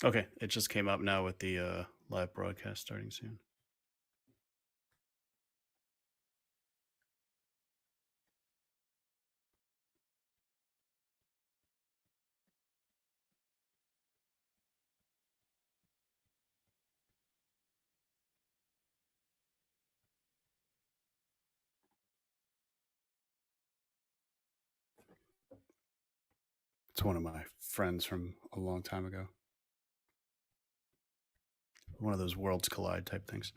Okay, it just came up now with the live broadcast starting soon. It's one of my friends from a long time ago. One of those worlds collide type things.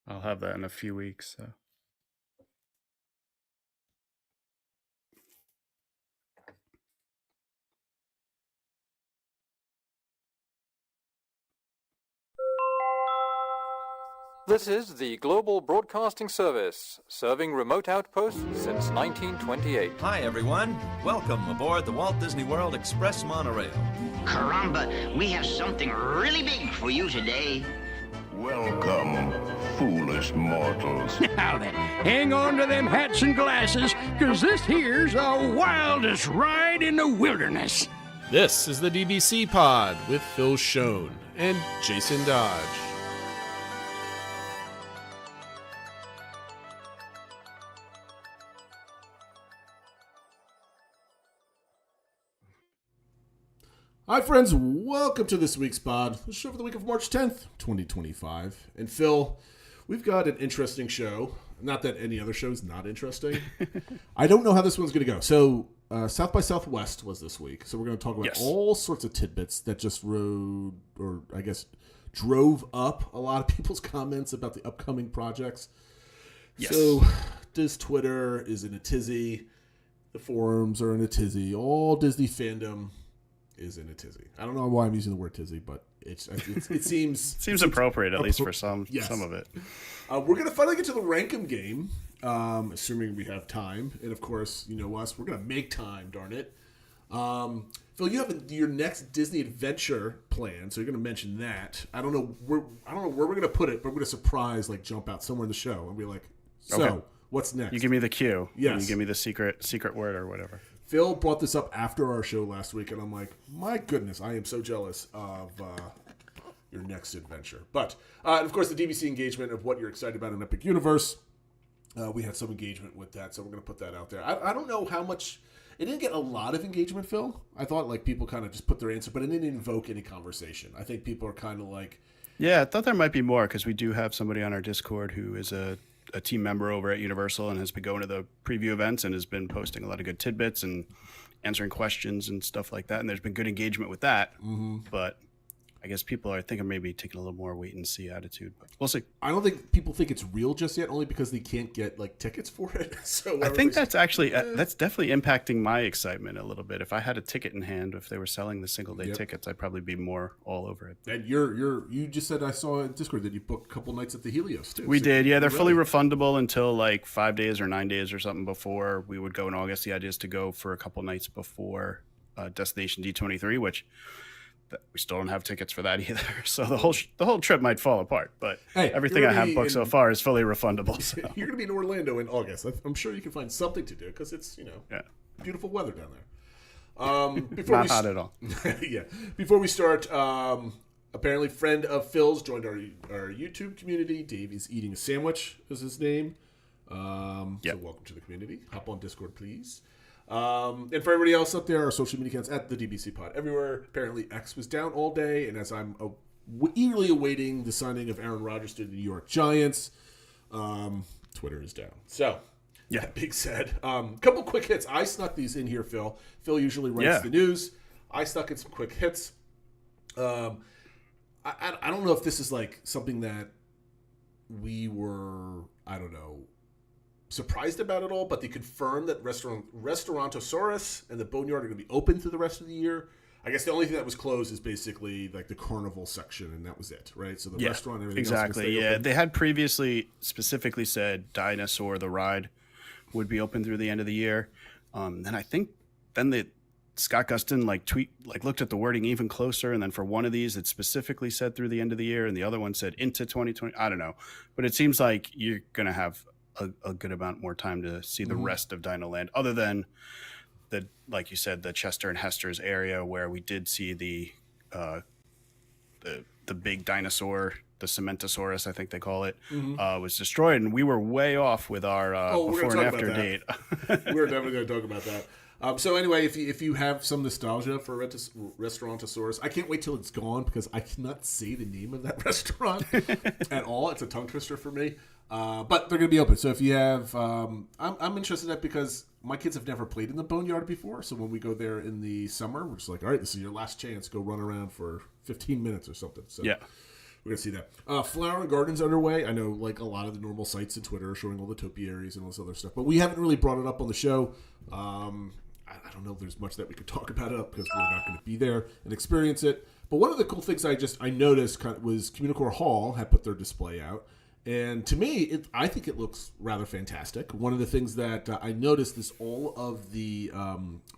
I'll have that in a few weeks. So. This is the Global Broadcasting Service, serving remote outposts since 1928. Hi, everyone. Welcome aboard the Walt Disney World Express monorail. Caramba, we have something really big for you today. Welcome, foolish mortals. Now then, hang on to them hats and glasses, because this here's the wildest ride in the wilderness. This is the DBC pod with Phil Schoen and Jason Dodge. Hi, friends. Welcome to this week's pod, the show for the week of March 10th, 2025. And Phil, we've got an interesting show. Not that any other show is not interesting. I don't know how this one's going to go. So, South by Southwest was this week. So, we're going to talk about all sorts of tidbits that just drove up a lot of people's comments about the upcoming projects. Yes. So, Diz Twitter is in a tizzy. The forums are in a tizzy. All Disney fandom is in a tizzy. I don't know why I'm using the word tizzy, but it seems appropriate, at least for some of it. We're going to finally get to the Rankum game, assuming we have time. And of course, you know us, we're going to make time, darn it. Phil, you have your next Disney adventure plan, so you're going to mention that. I don't know where we're going to put it, but we're going to surprise, jump out somewhere in the show and be like, so, what's next? You give me the cue. Yes. You give me the secret word or whatever. Phil brought this up after our show last week, and I'm like, my goodness, I am so jealous of your next adventure. But, of course, the DBC engagement of what you're excited about in Epic Universe. We had some engagement with that, so we're going to put that out there. I don't know how much. It didn't get a lot of engagement, Phil. I thought people kind of just put their answer, but it didn't invoke any conversation. I think people are kind of like. Yeah, I thought there might be more because we do have somebody on our Discord who is a team member over at Universal and has been going to the preview events and has been posting a lot of good tidbits and answering questions and stuff like that. And there's been good engagement with that. Mm-hmm. But I guess people are thinking maybe taking a little more wait and see attitude. But we'll see. I don't think people think it's real just yet, only because they can't get tickets for it. So I think that's actually that's definitely impacting my excitement a little bit. If I had a ticket in hand, if they were selling the single day tickets, I'd probably be more all over it. And you just said, I saw in Discord that you booked a couple nights at the Helios too. We did, yeah. They're fully refundable until 5 days or 9 days or something before we would go in August. The idea is to go for a couple nights before Destination D23, which. We still don't have tickets for that either, so the whole trip might fall apart. But everything I have booked so far is fully refundable. So. You're going to be in Orlando in August. I'm sure you can find something to do because it's beautiful weather down there. Not hot at all. Yeah. Before we start, apparently friend of Phil's joined our YouTube community. Dave is eating a sandwich is his name. So welcome to the community. Hop on Discord, please. And for everybody else up there, our social media accounts at the DBC Pod everywhere. Apparently, X was down all day, and as I'm eagerly awaiting the signing of Aaron Rodgers to the New York Giants, Twitter is down. So, that being said, couple quick hits. I snuck these in here, Phil. Phil usually writes the news. I stuck in some quick hits. I don't know if this is something that we were, surprised about it all, but they confirmed that Restaurantosaurus and the Boneyard are going to be open through the rest of the year. I guess the only thing that was closed is basically like the carnival section, and that was it, right? So the restaurant and everything else was open. They had previously specifically said Dinosaur the ride would be open through the end of the year. And I think then Scott Gustin looked at the wording even closer, and then for one of these it specifically said through the end of the year, and the other one said into 2020. I don't know, but it seems like you're gonna have a good amount more time to see the rest of Dino Land, other than like you said, the Chester and Hester's area where we did see the big dinosaur, the Cementosaurus, I think they call it, was destroyed, and we were way off with our before and after date. We're definitely going to talk about that. So anyway, if you have some nostalgia for Restaurantosaurus, I can't wait till it's gone because I cannot say the name of that restaurant at all. It's a tongue twister for me. But they're going to be open. So if you have, I'm interested in that because my kids have never played in the Boneyard before. So when we go there in the summer, we're just like, all right, this is your last chance. Go run around for 15 minutes or something. So yeah. We're going to see that. Flower and Garden's underway. I know like a lot of the normal sites in Twitter are showing all the topiaries and all this other stuff. But we haven't really brought it up on the show. I don't know if there's much that we could talk about it because we're not going to be there and experience it. But one of the cool things I noticed was Communicore Hall had put their display out. And to me, I think it looks rather fantastic. One of the things that I noticed is all of the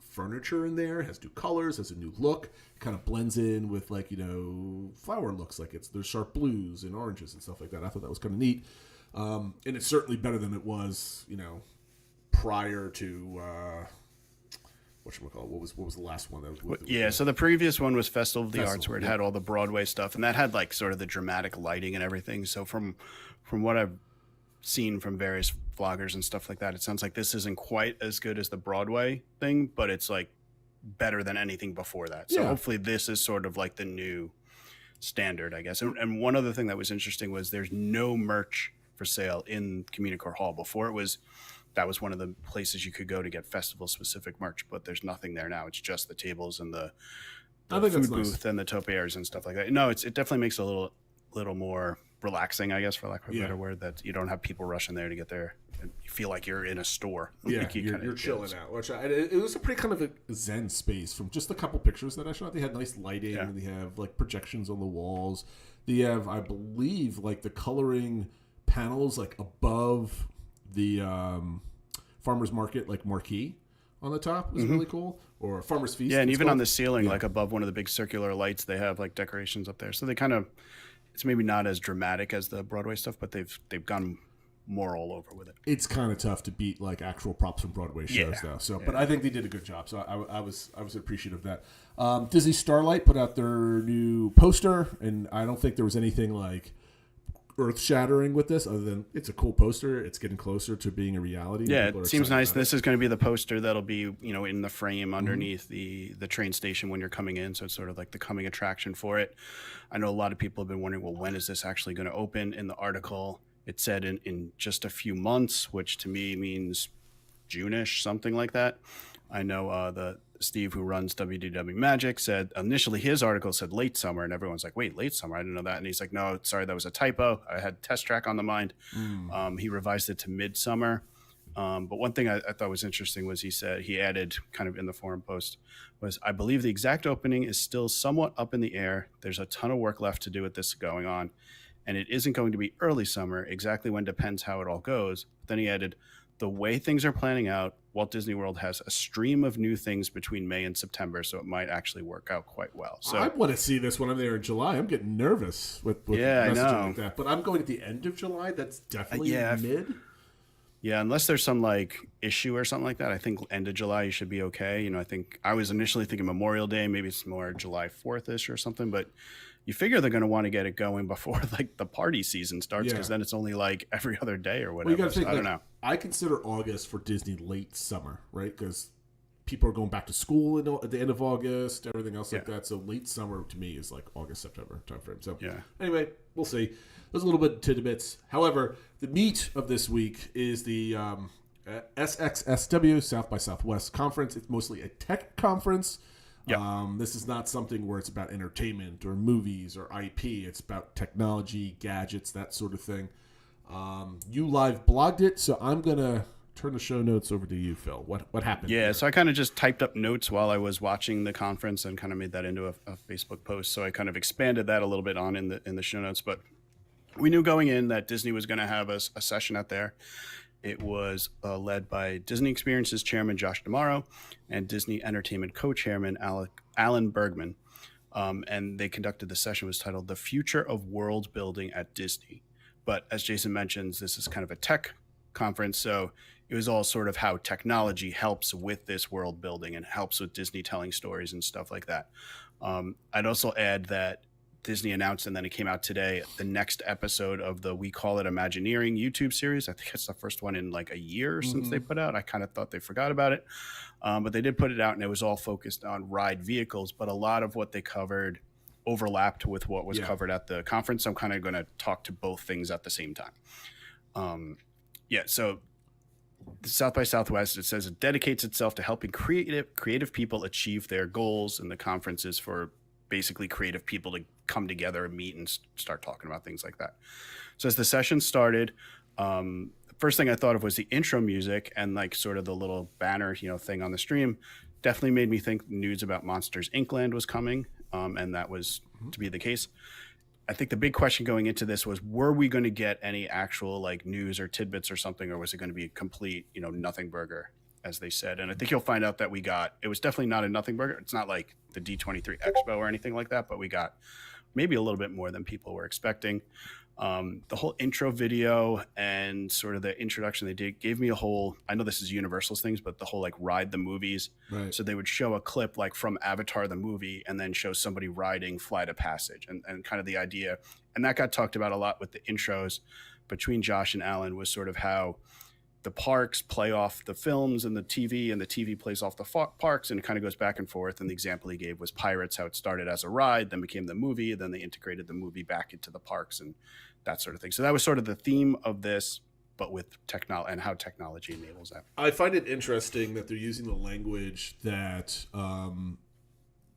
furniture in there has new colors, has a new look. It kind of blends in with flower looks like there's sharp blues and oranges and stuff like that. I thought that was kind of neat. And it's certainly better than it was, prior to whatchamacallit, what was the last one? That was so the previous one was Festival of the Arts, where it had all the Broadway stuff, and that had like sort of the dramatic lighting and everything. So from what I've seen from various vloggers and stuff like that, it sounds like this isn't quite as good as the Broadway thing, but it's like better than anything before that. So hopefully this is sort of like the new standard, I guess. And one other thing that was interesting was there's no merch for sale in Communicore Hall. Before that was one of the places you could go to get festival specific merch, but there's nothing there now. It's just the tables and the food booth and the topiaries and stuff like that. No, it definitely makes it a little more relaxing, I guess, for lack of a better word, that you don't have people rushing there to get there and you feel like you're in a store. Yeah, like you're chilling out. Which it was a pretty kind of a zen space from just a couple pictures that I shot. They had nice lighting. And they have like projections on the walls. They have, I believe, like the coloring panels like above the farmer's market, like marquee on the top was really cool, or farmer's feast. Yeah, and even on the ceiling, like above one of the big circular lights, they have like decorations up there. So they kind of, it's maybe not as dramatic as the Broadway stuff, but they've gone more all over with it. It's kind of tough to beat like actual props from Broadway shows though. So, but I think they did a good job. So I was appreciative of that. Disney Starlight put out their new poster, and I don't think there was anything like earth-shattering with this other than it's a cool poster. It's getting closer to being a reality. Yeah, it seems nice. This is going to be the poster that'll be in the frame underneath the train station when you're coming in, so it's sort of like the coming attraction for it. I know a lot of people have been wondering, well, when is this actually going to open? In the article it said in just a few months, which to me means June-ish, something like that. I know the Steve, who runs WDW Magic, said initially his article said late summer, and everyone's like, wait, late summer? I didn't know that. And he's like, no, sorry, that was a typo. I had Test Track on the mind. He revised it to midsummer. But one thing I thought was interesting was he added kind of in the forum post was, I believe the exact opening is still somewhat up in the air. There's a ton of work left to do with this going on, and it isn't going to be early summer. Exactly when depends how it all goes. But then he added, the way things are planning out, Walt Disney World has a stream of new things between May and September, so it might actually work out quite well. So I want to see this when I'm there in July. I'm getting nervous with messaging like that. But I'm going at the end of July. That's definitely mid. Yeah, unless there's some like issue or something like that, I think end of July you should be okay. I think I was initially thinking Memorial Day, maybe it's more July 4th-ish or something, but you figure they're going to want to get it going before like the party season starts, because then it's only like every other day or whatever. Well, you gotta think, I don't know. I consider August for Disney late summer, right? Because people are going back to school at the end of August, everything else like that. So late summer to me is like August, September timeframe. So anyway, we'll see. There's a little bit of tidbits. However, the meat of this week is the SXSW, South by Southwest Conference. It's mostly a tech conference. This is not something where it's about entertainment or movies or IP. It's about technology, gadgets, that sort of thing. You live blogged it, so I'm going to turn the show notes over to you, Phil. What happened? Yeah, here? so I kind of just typed up notes while I was watching the conference and kind of made that into a Facebook post. So I kind of expanded that a little bit on in the show notes. But we knew going in that Disney was going to have a session out there. It was led by Disney Experiences Chairman Josh D'Amaro and Disney Entertainment Co-Chairman Alan Bergman. And they conducted the session. It was titled "The Future of World Building at Disney." But as Jason mentions, this is kind of a tech conference, so it was all sort of how technology helps with this world building and helps with Disney telling stories and stuff like that. I'd also add that Disney announced, and then it came out today, the next episode of the We Call It Imagineering YouTube series. I think it's the first one in like a year since they put out. I kind of thought they forgot about it, but they did put it out, and it was all focused on ride vehicles, but a lot of what they covered overlapped with what was covered at the conference. So I'm kind of going to talk to both things at the same time. So the South by Southwest, it says it dedicates itself to helping creative people achieve their goals, and the conference is for basically creative people to come together and meet and start talking about things like that. So as the session started, the first thing I thought of was the intro music, and like sort of the little banner, thing on the stream definitely made me think news about Monsters Inc. Land was coming. And that was to be the case. I think the big question going into this was, were we going to get any actual like news or tidbits or something, or was it going to be a complete, nothing burger, as they said? And I think you'll find out that it was definitely not a nothing burger. It's not like the D23 Expo or anything like that, but we got maybe a little bit more than people were expecting. The whole intro video and sort of the introduction they did gave me a whole, I know this is Universal's things, but the whole like ride the movies. Right. So they would show a clip like from Avatar the movie and then show somebody riding Flight of Passage and kind of the idea. And that got talked about a lot with the intros between Josh and Alan, was sort of how the parks play off the films and the TV plays off the parks, and it kind of goes back and forth. And the example he gave was Pirates, how it started as a ride, then became the movie, then they integrated the movie back into the parks and that sort of thing. So that was sort of the theme of this, but with technology and how technology enables that. I find it interesting that they're using the language that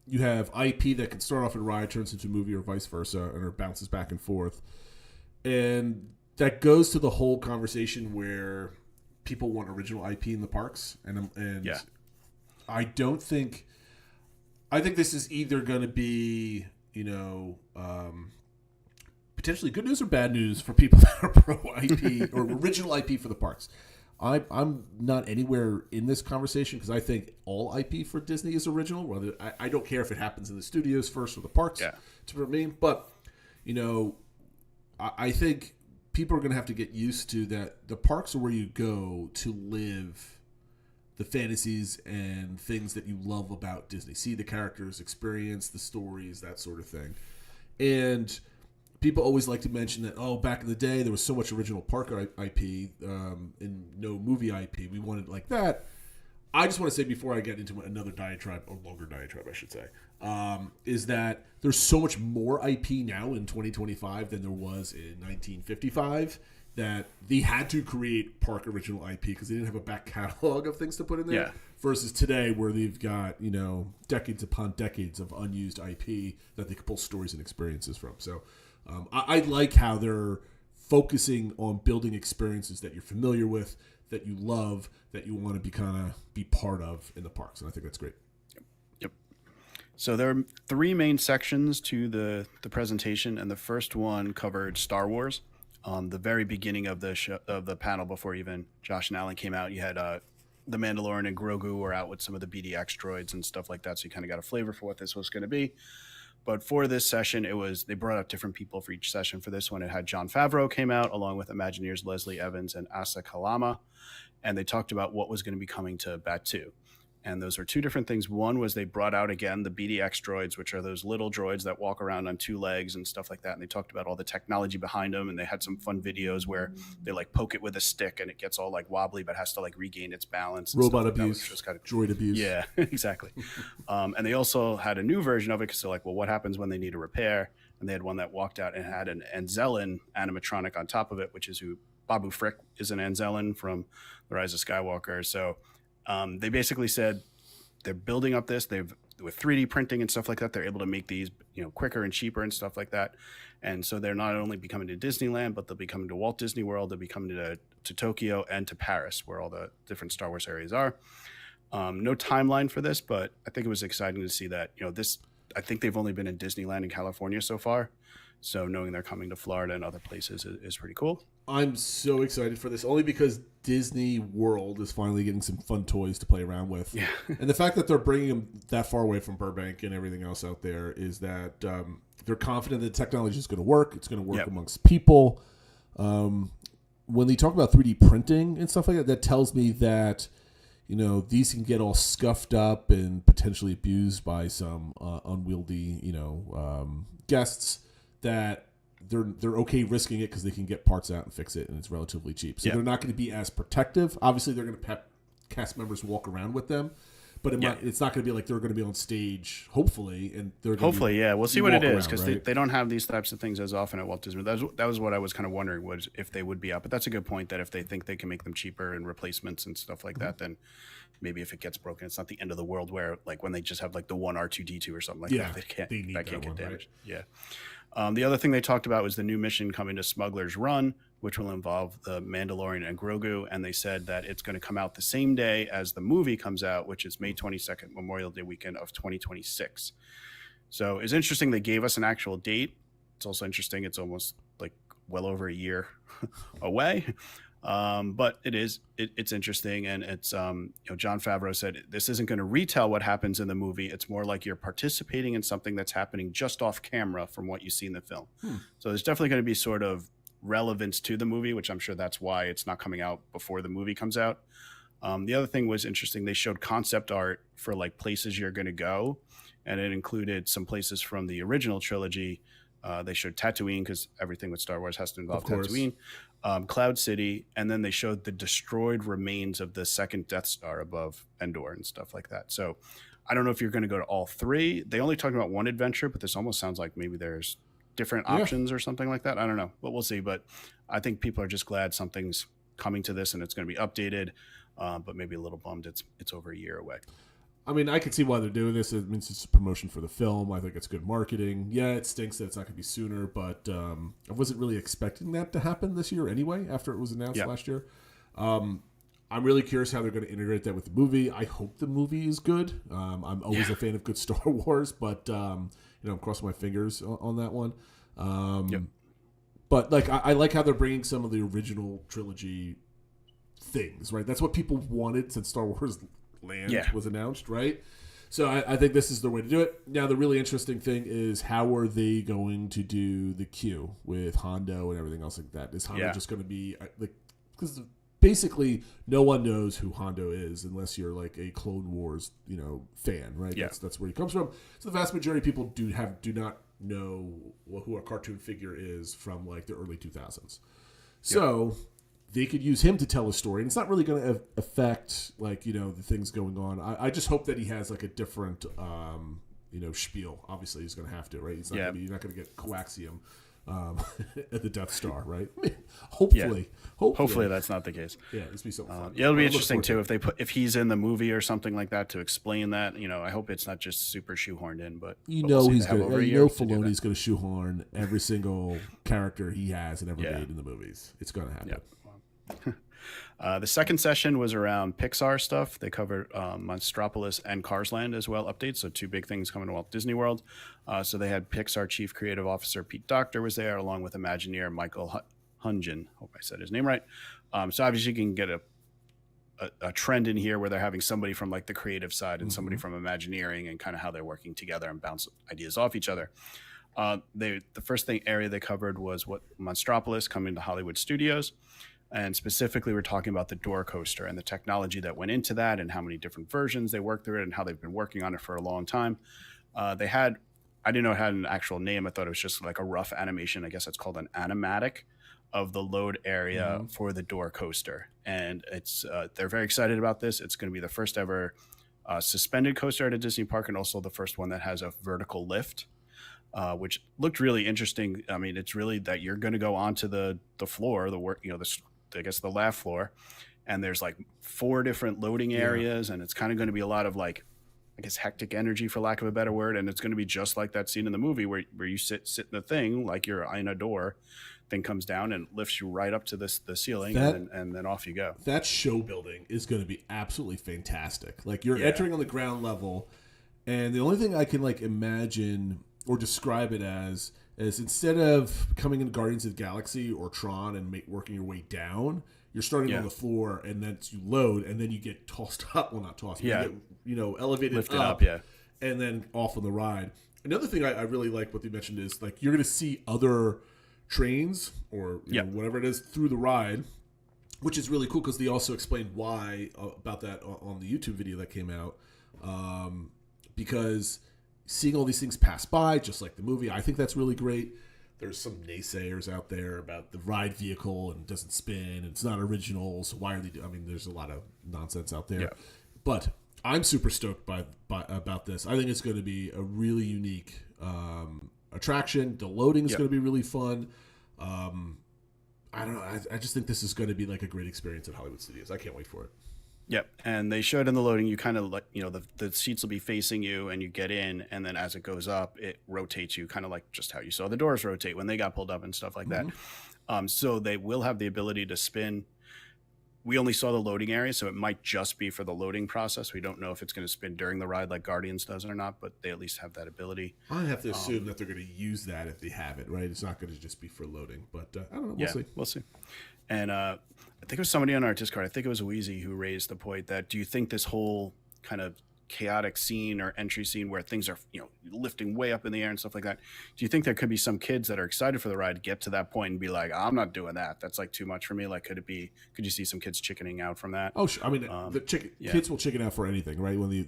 you have IP that can start off in ride, turns into a movie, or vice versa, and it bounces back and forth. And that goes to the whole conversation where people want original IP in the parks, and I think this is either going to be potentially good news or bad news for people that are pro IP or original IP for the parks. I'm not anywhere in this conversation because I think all IP for Disney is original. I don't care if it happens in the studios first or the parks, to me. But I think people are going to have to get used to that. The parks are where you go to live the fantasies and things that you love about Disney. See the characters, experience the stories, that sort of thing. And people always like to mention that, back in the day, there was so much original park IP and no movie IP. We wanted like that. I just want to say, before I get into another diatribe, or longer diatribe, I should say, is that there's so much more IP now in 2025 than there was in 1955, that they had to create park original IP because they didn't have a back catalog of things to put in there. Yeah. Versus today, where they've got, decades upon decades of unused IP that they can pull stories and experiences from. So I like how they're focusing on building experiences that you're familiar with, that you love, that you want to be part of in the parks. And I think that's great. Yep. So there are three main sections to the presentation, and the first one covered Star Wars. The very beginning of the panel, before even Josh and Alan came out, you had the Mandalorian and Grogu were out with some of the BDX droids and stuff like that, so you kind of got a flavor for what this was going to be. But for this session, they brought out different people for each session. For this one, it had Jon Favreau came out, along with Imagineers Leslie Evans and Asa Kalama, and they talked about what was going to be coming to Batuu. And those are two different things. One was they brought out, again, the BDX droids, which are those little droids that walk around on two legs and stuff like that. And they talked about all the technology behind them. And they had some fun videos where they like poke it with a stick and it gets all like wobbly, but has to like regain its balance. Robot abuse, droid abuse. Yeah, exactly. And they also had a new version of it because they're like, well, what happens when they need a repair? And they had one that walked out and had an Anzellan animatronic on top of it, which is who Babu Frick is, an Anzellan from The Rise of Skywalker. So they basically said they're building up this. They've with 3D printing and stuff like that, they're able to make these, quicker and cheaper and stuff like that. And so they're not only be coming to Disneyland, but they'll be coming to Walt Disney World. They'll be coming to Tokyo and to Paris, where all the different Star Wars areas are. No timeline for this, but I think it was exciting to see that, I think they've only been in Disneyland in California so far. So knowing they're coming to Florida and other places is pretty cool. I'm so excited for this, only because Disney World is finally getting some fun toys to play around with. Yeah. And the fact that they're bringing them that far away from Burbank and everything else out there is that they're confident that the technology is going to work. It's going to work amongst people. When they talk about 3D printing and stuff like that, that tells me that, these can get all scuffed up and potentially abused by some unwieldy, guests, that they're okay risking it because they can get parts out and fix it, and it's relatively cheap. So they're not going to be as protective. Obviously, they're going to have cast members walk around with them, but it's not going to be like they're going to be on stage, hopefully, and they're going we'll see what it is, because they don't have these types of things as often at Walt Disney. That was what I was kind of wondering, was if they would be out. But that's a good point, that if they think they can make them cheaper and replacements and stuff like that, then maybe if it gets broken, it's not the end of the world, where like when they just have like the one R2D2 or something like that, that can't get damaged. Right? Yeah. The other thing they talked about was the new mission coming to Smuggler's Run, which will involve the Mandalorian and Grogu. And they said that it's going to come out the same day as the movie comes out, which is May 22nd, Memorial Day weekend of 2026. So it's interesting they gave us an actual date. It's also interesting it's almost like well over a year away. But it's interesting. And it's, John Favreau said, this isn't going to retell what happens in the movie. It's more like you're participating in something that's happening just off camera from what you see in the film. So there's definitely going to be sort of relevance to the movie, which I'm sure that's why it's not coming out before the movie comes out. The other thing was interesting. They showed concept art for like places you're going to go. And it included some places from the original trilogy. They showed Tatooine, because everything with Star Wars has to involve Tatooine, Cloud City, and then they showed the destroyed remains of the second Death Star above Endor and stuff like that. So I don't know if you're going to go to all three. They only talked about one adventure, but this almost sounds like maybe there's different options or something like that. I don't know, but we'll see. But I think people are just glad something's coming to this and it's going to be updated, but maybe a little bummed it's over a year away. I mean, I can see why they're doing this. It means it's a promotion for the film. I think it's good marketing. Yeah, it stinks that it's not going to be sooner, but I wasn't really expecting that to happen this year anyway, after it was announced last year. I'm really curious how they're going to integrate that with the movie. I hope the movie is good. I'm always a fan of good Star Wars, but I'm crossing my fingers on that one. But like, I like how they're bringing some of the original trilogy things, right? That's what people wanted since Star Wars Land was announced, right? So I think this is the way to do it. Now, the really interesting thing is, how are they going to do the queue with Hondo and everything else like that? Is Hondo just going to be like, because basically no one knows who Hondo is unless you're like a Clone Wars, fan, right? Yeah. That's where he comes from. So the vast majority of people do not know who a cartoon figure is from like the early 2000s. So they could use him to tell a story, and it's not really going to affect like the things going on. I just hope that he has like a different spiel. Obviously, he's going to have to, right? He's not gonna you're not going to get coaxium at the Death Star, right? Hopefully that's not the case. Yeah, this be so fun. It'll be interesting too if he's in the movie or something like that to explain that. I hope it's not just super shoehorned in, but he's going to. Filoni's going to shoehorn every single character he has and ever made in the movies. It's going to happen. Yep. The second session was around Pixar stuff. They covered Monstropolis and Cars Land as well, updates. So two big things coming to Walt Disney World. So they had Pixar Chief Creative Officer Pete Docter was there, along with Imagineer Michael Hungen. Hope I said his name right. So obviously you can get a trend in here where they're having somebody from like the creative side and somebody from Imagineering, and kind of how they're working together and bounce ideas off each other. The first area they covered was what Monstropolis coming to Hollywood Studios. And specifically, we're talking about the door coaster and the technology that went into that, and how many different versions they worked through it, and how they've been working on it for a long time. I didn't know it had an actual name. I thought it was just like a rough animation. I guess it's called an animatic of the load area for the door coaster. And they're very excited about this. It's going to be the first ever suspended coaster at a Disney park, and also the first one that has a vertical lift. Which looked really interesting. I mean, it's really that you're going to go onto the floor, I guess the lab floor, and there's like 4 different loading areas, and it's kind of going to be a lot of like I guess, hectic energy, for lack of a better word. And it's going to be just like that scene in the movie where you sit in the thing like you're in a door. Thing comes down and lifts you right up to the ceiling, and then off you go. That show building is going to be absolutely fantastic. Like, you're entering on the ground level, and the only thing I can like imagine or describe it as is instead of coming in Guardians of the Galaxy or Tron and working your way down, you're starting on the floor, and then you load, and then you get tossed up. Well, not tossed. Yeah. You get, elevated Lifted up, and then off on the ride. Another thing I really like what they mentioned is like you're going to see other trains or you know, whatever it is through the ride, which is really cool because they also explained why about that on the YouTube video that came out, because seeing all these things pass by just like the movie, I think that's really great. There's some naysayers out there about the ride vehicle and it doesn't spin and it's not original, so why are they I mean, there's a lot of nonsense out there, but I'm super stoked about this. I think it's going to be a really unique attraction. The loading is going to be really fun. I don't know. I just think this is going to be like a great experience at Hollywood Studios. I can't wait for it. Yep. And they showed in the loading, you kind of like, the seats will be facing you and you get in, and then as it goes up, it rotates you kind of like just how you saw the doors rotate when they got pulled up and stuff like that. So they will have the ability to spin. We only saw the loading area, so it might just be for the loading process. We don't know if it's going to spin during the ride like Guardians does or not, but they at least have that ability. I have to assume that they're going to use that if they have it, right? It's not going to just be for loading, but I don't know. We'll see. We'll see. And I think it was somebody on our Discord, I think it was Wheezy, who raised the point that, do you think this whole kind of chaotic scene or entry scene where things are, lifting way up in the air and stuff like that, do you think there could be some kids that are excited for the ride get to that point and be like, I'm not doing that, that's like too much for me? Like, could you see some kids chickening out from that? Oh, sure. I mean, kids will chicken out for anything, right? When they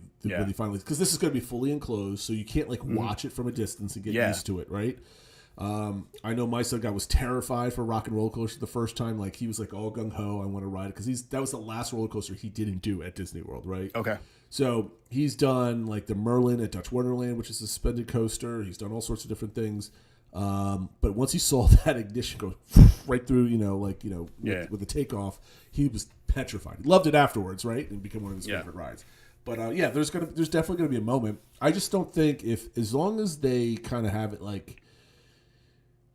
finally, because this is going to be fully enclosed, so you can't like watch it from a distance and get used to it, right? I know my son was terrified for Rock and Roller Coaster the first time. Like, he was like all gung ho, I want to ride it, because that was the last roller coaster he didn't do at Disney World, right? Okay. So he's done like the Merlin at Dutch Wonderland, which is a suspended coaster. He's done all sorts of different things. But once he saw that ignition go right through, with the takeoff, he was petrified. He loved it afterwards, right? And became one of his favorite rides. But there's definitely gonna be a moment. I just don't think as long as they kind of have it like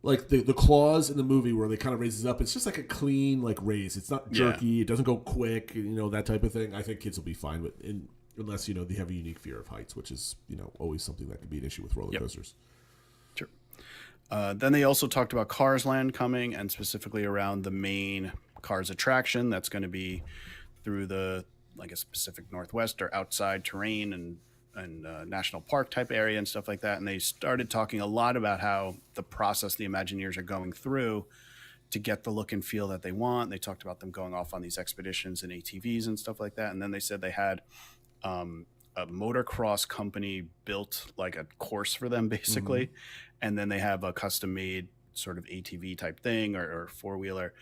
the claws in the movie where they kind of raises up, it's just like a clean like raise. It's not jerky. It doesn't go quick. That type of thing. I think kids will be fine with, unless they have a unique fear of heights, which is always something that could be an issue with roller coasters. Sure. Then they also talked about Cars Land coming, and specifically around the main Cars attraction that's going to be through the, I guess, Pacific Northwest or outside terrain and national park type area and stuff like that. And they started talking a lot about how the process the Imagineers are going through to get the look and feel that they want. They talked about them going off on these expeditions and ATVs and stuff like that. And then they said they had a motocross company built like a course for them, basically. And then they have a custom made sort of ATV type thing or four-wheeler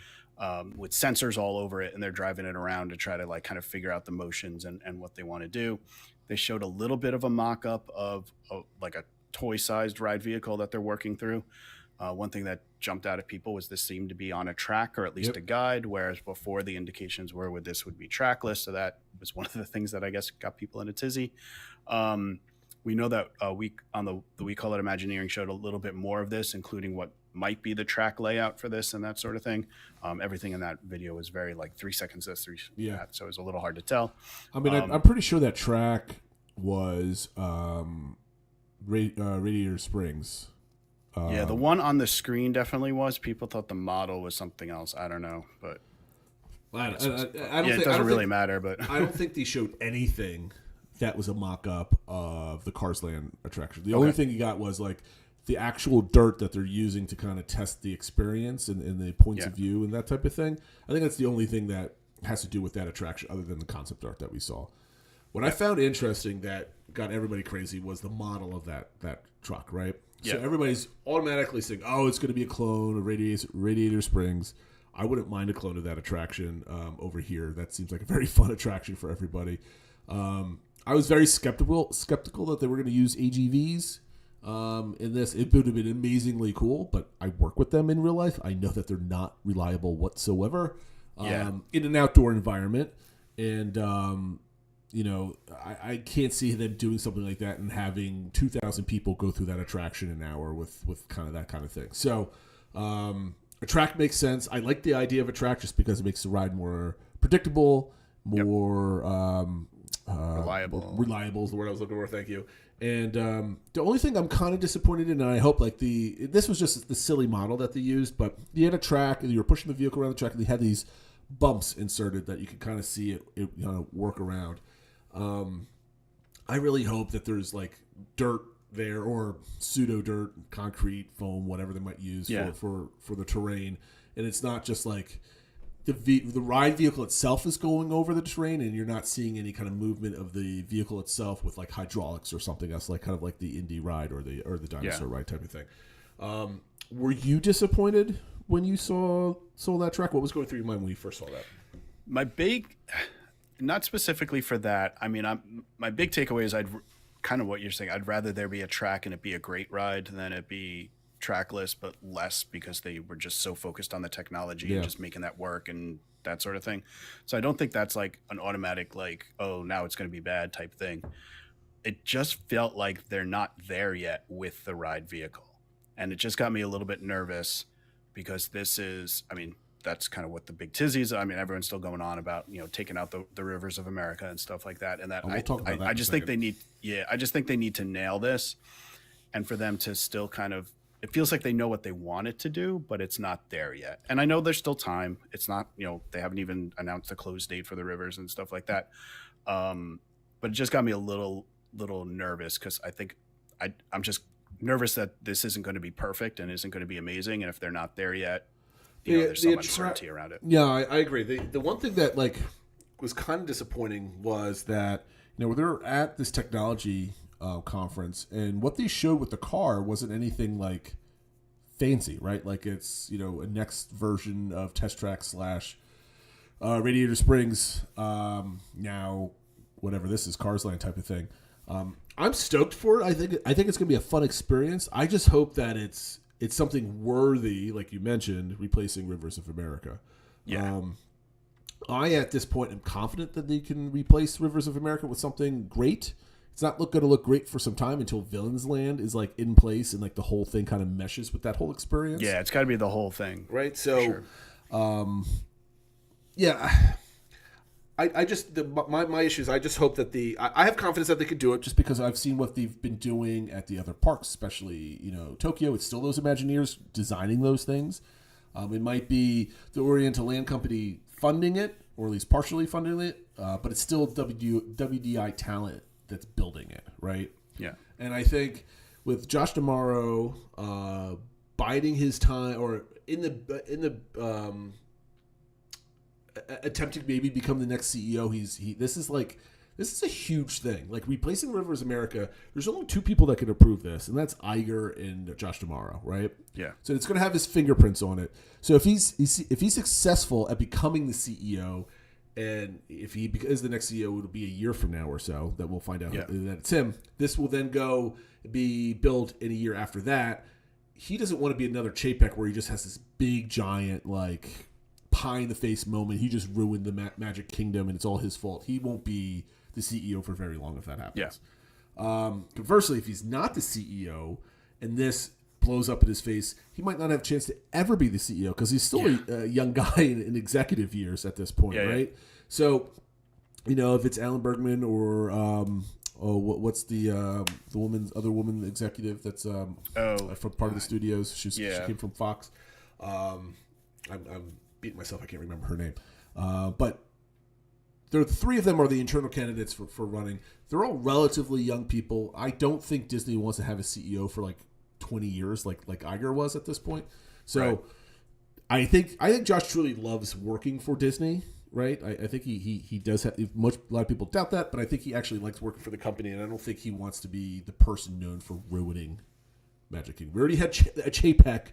with sensors all over it. And they're driving it around to try to like kind of figure out the motions and what they want to do. They showed a little bit of a mock-up of like a toy-sized ride vehicle that they're working through. One thing that jumped out at people was this seemed to be on a track or at least a guide, whereas before the indications were this would be trackless. So that was one of the things that I guess got people in a tizzy. We know that We Call It Imagineering showed a little bit more of this, including what might be the track layout for this and that sort of thing. Everything in that video was very like 3 seconds this, 3 that, so it was a little hard to tell. I mean, I'm pretty sure that track was Radiator Springs. The one on the screen definitely was. People thought the model was something else. I don't know, but it doesn't really matter. But I don't think they showed anything that was a mock-up of the Cars Land attraction. The only thing you got was like the actual dirt that they're using to kind of test the experience and the points of view and that type of thing. I think that's the only thing that has to do with that attraction other than the concept art that we saw. What I found interesting that got everybody crazy was the model of that truck, right? So everybody's automatically saying, oh, it's going to be a clone of Radiator Springs. I wouldn't mind a clone of that attraction over here. That seems like a very fun attraction for everybody. I was very skeptical that they were going to use AGVs in this. It would have been amazingly cool, but I work with them in real life. I know that they're not reliable whatsoever in an outdoor environment. And I can't see them doing something like that and having 2,000 people go through that attraction an hour with kind of that kind of thing. So a track makes sense. I like the idea of a track just because it makes the ride more predictable, more reliable is the word I was looking for. Thank you. And the only thing I'm kind of disappointed in, and I hope this was just the silly model that they used, but you had a track and you were pushing the vehicle around the track and they had these bumps inserted that you could kind of see it work around. I really hope that there's like dirt there or pseudo dirt, concrete, foam, whatever they might use for the terrain, and it's not just like the ride vehicle itself is going over the terrain, and you're not seeing any kind of movement of the vehicle itself with like hydraulics or something else, like kind of like the Indy ride or the dinosaur ride type of thing. Were you disappointed when you saw that track? What was going through your mind when you first saw that? My big, not specifically for that. I mean, my big takeaway is kind of what you're saying. I'd rather there be a track and it be a great ride than it be trackless, but less because they were just so focused on the technology and just making that work and that sort of thing. So I don't think that's like an automatic, like, oh, now it's going to be bad type thing. It just felt like they're not there yet with the ride vehicle. And it just got me a little bit nervous because this is, I mean, that's kind of what the big tizzies. I mean, everyone's still going on about, taking out the rivers of America and stuff like that. And that I just think they need to nail this, and for them to still kind of, it feels like they know what they want it to do, but it's not there yet. And I know there's still time. It's not, they haven't even announced the close date for the rivers and stuff like that. But it just got me a little nervous because I think I'm just nervous that this isn't going to be perfect and isn't going to be amazing. And if they're not there yet, there's some uncertainty around it. Yeah, I agree. The one thing that like was kind of disappointing was that they're at this technology conference, and what they showed with the car wasn't anything like fancy, right? Like it's a next version of Test Track / Radiator Springs, now whatever this is, Cars Land type of thing. I'm stoked for it. I think it's gonna be a fun experience. I just hope that it's something worthy, like you mentioned, replacing Rivers of America. Yeah. I at this point am confident that they can replace Rivers of America with something great. It's not going to look great for some time until Villains Land is like in place and like the whole thing kind of meshes with that whole experience. Yeah, it's got to be the whole thing, right? So, I just my issue is I just hope that I have confidence that they could do it just because I've seen what they've been doing at the other parks, especially Tokyo. It's still those Imagineers designing those things. It might be the Oriental Land Company funding it, or at least partially funding it, but it's still WDI talent that's building it, right? Yeah. And I think with Josh D'Amaro biding his time, or in the attempting to maybe become the next CEO, this is a huge thing. Like replacing Rivers America, there's only two people that can approve this, and that's Iger and Josh D'Amaro, right? Yeah. So it's going to have his fingerprints on it. So if he's successful at becoming the CEO, and if he is the next CEO, it'll be a year from now or so that we'll find out that it's him. This will then go be built in a year after that. He doesn't want to be another Chapek where he just has this big giant like pie in the face moment. He just ruined the Magic Kingdom and it's all his fault. He won't be the CEO for very long if that happens. Yeah. Conversely, if he's not the CEO and this blows up in his face, he might not have a chance to ever be the CEO because he's still a young guy in executive years at this point, right? Yeah. So, if it's Alan Bergman or what's the other woman executive that's from part of the studios? She came from Fox. I'm beating myself. I can't remember her name, but. The three of them are the internal candidates for running. They're all relatively young people. I don't think Disney wants to have a CEO for like 20 years like Iger was at this point. So right. I think Josh truly loves working for Disney, right? I think he does have a lot of people doubt that, but I think he actually likes working for the company, and I don't think he wants to be the person known for ruining Magic Kingdom. We already had a Chapek,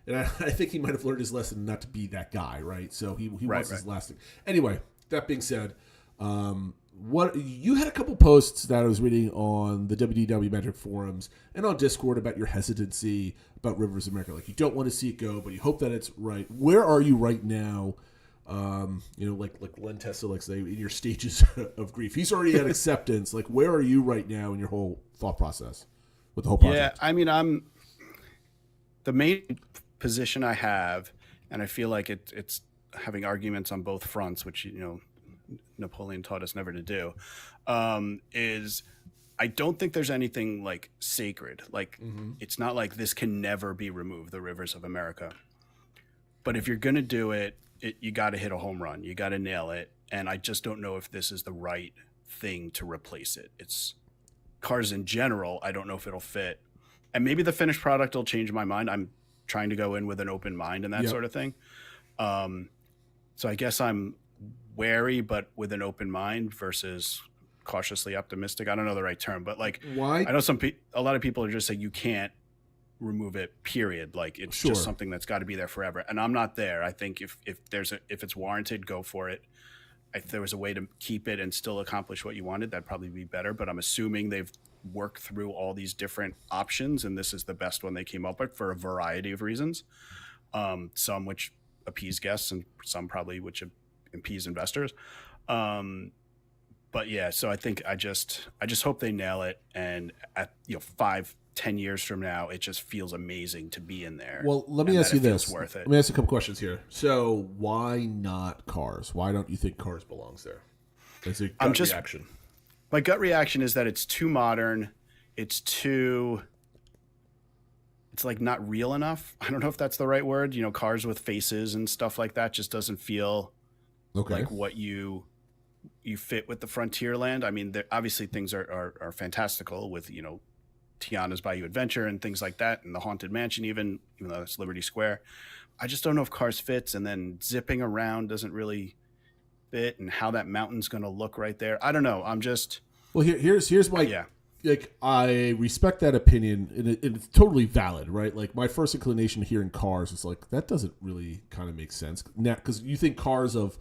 and I think he might have learned his lesson not to be that guy, right? So he wants his last thing. Anyway, that being said, what you had a couple posts that I was reading on the WDW Magic forums and on Discord about your hesitancy about Rivers of America. Like you don't want to see it go, but you hope that it's right. Where are you right now Like Len Tessa, like say, in your stages of grief. He's already at acceptance. Like, where are you right now in your whole thought process with the whole project? Yeah, I mean, I'm the main position I have, and I feel like it's having arguments on both fronts, which Napoleon taught us never to do. Is I don't think there's anything like sacred. Like it's not like this can never be removed, the rivers of America. But if you're gonna do it, you got to hit a home run. You got to nail it. And I just don't know if this is the right thing to replace it. It's cars in general. I don't know if it'll fit. And maybe the finished product will change my mind. I'm trying to go in with an open mind and that sort of thing. So I guess I'm wary, but with an open mind versus cautiously optimistic. I don't know the right term, but like, why? I know a lot of people are just saying you can't remove it, period. Like it's just something that's got to be there forever. And I'm not there. I think if it's warranted, go for it. If there was a way to keep it and still accomplish what you wanted, that'd probably be better. But I'm assuming they've worked through all these different options, and this is the best one they came up with for a variety of reasons. Some which appease guests, and some probably which appease investors. But yeah, so I think I just hope they nail it, and at 5-10 years from now, it just feels amazing to be in there. Well, let me ask you this. Worth it. Let me ask you a couple questions here. So, why not Cars? Why don't you think Cars belongs there? That's a gut reaction. My gut reaction is that it's too modern. It's like not real enough. I don't know if that's the right word. Cars with faces and stuff like that just doesn't feel like what you fit with the Frontierland. I mean, obviously things are fantastical with, Tiana's Bayou Adventure and things like that, and the Haunted Mansion, even though it's Liberty Square. I just don't know if Cars fits, and then zipping around doesn't really fit, and how that mountain's going to look right there. I don't know. I'm just... Well, here's my... Like, I respect that opinion, and it's totally valid, right? Like, my first inclination here in Cars is like, that doesn't really kind of make sense. Now, because you think Cars of...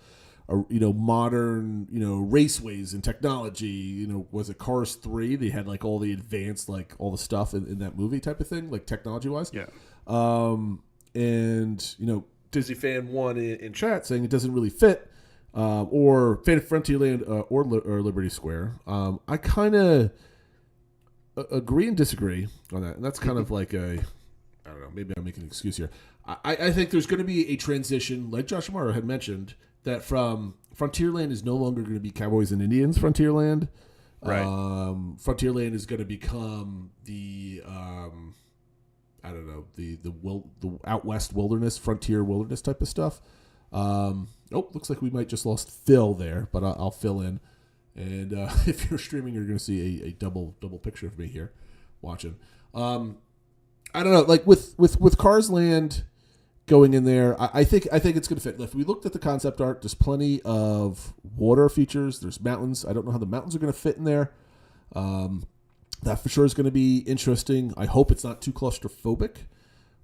modern, raceways and technology, was it Cars 3? They had like all the advanced, like all the stuff in that movie type of thing, like technology wise. Yeah. And, Disney Fan 1 in chat saying it doesn't really fit, or Fan of Frontierland or Liberty Square. I kind of agree and disagree on that. And that's kind of like I don't know, maybe I'm making an excuse here. I think there's going to be a transition, like Josh Amaro had mentioned, that from Frontierland is no longer going to be Cowboys and Indians Frontierland. Right. Frontierland is going to become the the out west wilderness, frontier wilderness type of stuff. Looks like we might just lost Phil there, but I'll fill in. And if you're streaming, you're going to see a double picture of me here watching. I don't know, like with Cars Land going in there, I think it's going to fit. If we looked at the concept art, there's plenty of water features. There's mountains. I don't know how the mountains are going to fit in there. That for sure is going to be interesting. I hope it's not too claustrophobic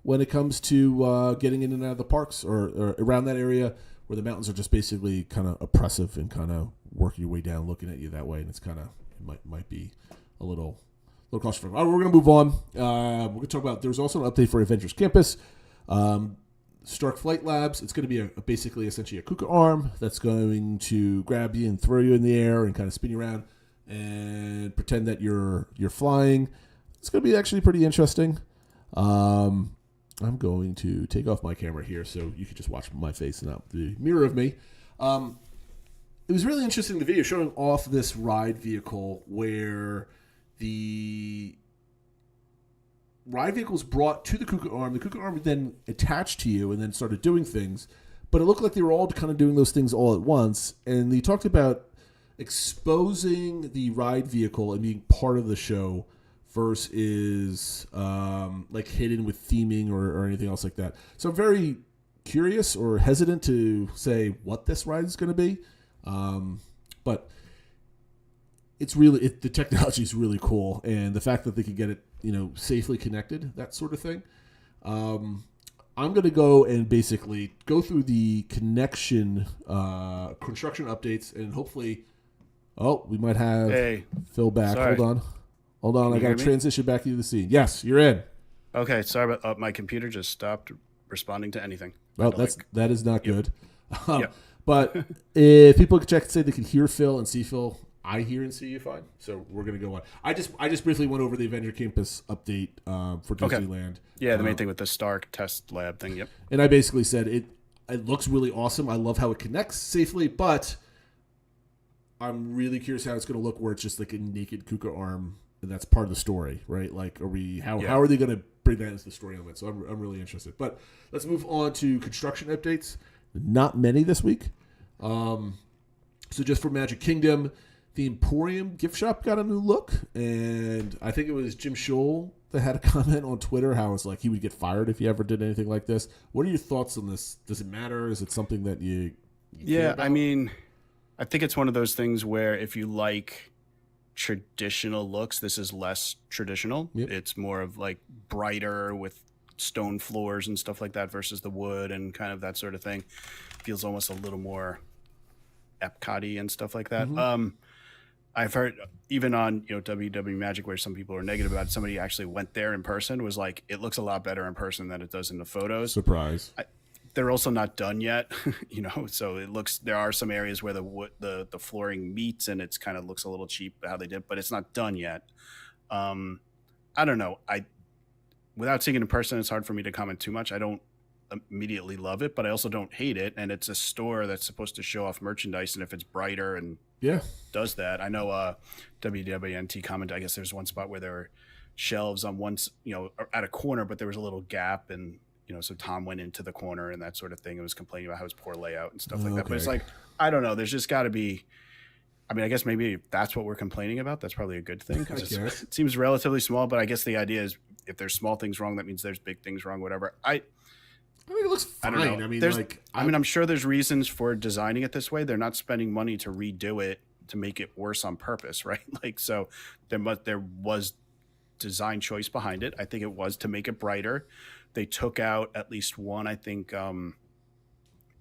when it comes to getting in and out of the parks or around that area where the mountains are just basically kind of oppressive and kind of working your way down, looking at you that way, and it's kind of might be a little claustrophobic. All right, we're going to move on. We're going to talk about. There's also an update for Avengers Campus. Stark Flight Labs. It's going to be basically essentially a KUKA arm that's going to grab you and throw you in the air and kind of spin you around and pretend that you're flying. It's going to be actually pretty interesting. I'm going to take off my camera here so you can just watch my face and not the mirror of me. It was really interesting, the video showing off this ride vehicle where the ride vehicle was brought to the KUKA arm. The KUKA arm then attached to you and then started doing things. But it looked like they were all kind of doing those things all at once. And they talked about exposing the ride vehicle and being part of the show versus like hidden with theming or anything else like that. So I'm very curious or hesitant to say what this ride is going to be. But it's really, the technology is really cool. And the fact that they could get it, safely connected, that sort of thing. I'm going to go and basically go through the construction updates, and hopefully, we might have Phil back. Sorry. Hold on. I got to transition back into the scene. Yes, you're in. Okay, sorry about my computer just stopped responding to anything. Well, that is not good. But if people could check and say they can hear Phil and see Phil, I hear and see you fine. So we're gonna go on. I just briefly went over the Avenger Campus update for Disneyland. Yeah, the main thing with the Stark test lab thing. Yep. And I basically said it looks really awesome. I love how it connects safely, but I'm really curious how it's going to look where it's just like a naked Kuka arm, and that's part of the story, right? Like, how are they going to bring that into the story element? So I'm really interested. But let's move on to construction updates. Not many this week. So just for Magic Kingdom, the Emporium gift shop got a new look, and I think it was Jim Scholl that had a comment on Twitter how it's like he would get fired if he ever did anything like this. What are your thoughts on this? Does it matter? Is it something that you yeah, I mean, I think it's one of those things where if you like traditional looks, this is less traditional. Yep. It's more of like brighter with stone floors and stuff like that versus the wood and kind of that sort of thing. Feels almost a little more Epcot-y and stuff like that. I've heard even on WW Magic where some people are negative about it, somebody actually went there in person, was like, it looks a lot better in person than it does in the photos. Surprise. They're also not done yet, so it looks, there are some areas where the flooring meets and it's kind of looks a little cheap how they did, but it's not done yet. I don't know. Without seeing it in person, it's hard for me to comment too much. I don't immediately love it, but I also don't hate it. And it's a store that's supposed to show off merchandise. And if it's brighter and does that, I know WWNT commented, I guess there's one spot where there were shelves on one, at a corner, but there was a little gap, and so Tom went into the corner and that sort of thing and was complaining about how it's poor layout and stuff like that. But it's like, I don't know. There's just got to be, I guess maybe if that's what we're complaining about, that's probably a good thing because it seems relatively small. But I guess the idea is if there's small things wrong, that means there's big things wrong, whatever. I mean, it looks fine. I don't know. I'm sure there's reasons for designing it this way. They're not spending money to redo it to make it worse on purpose, right? So there was design choice behind it. I think it was to make it brighter. They took out at least one, I think,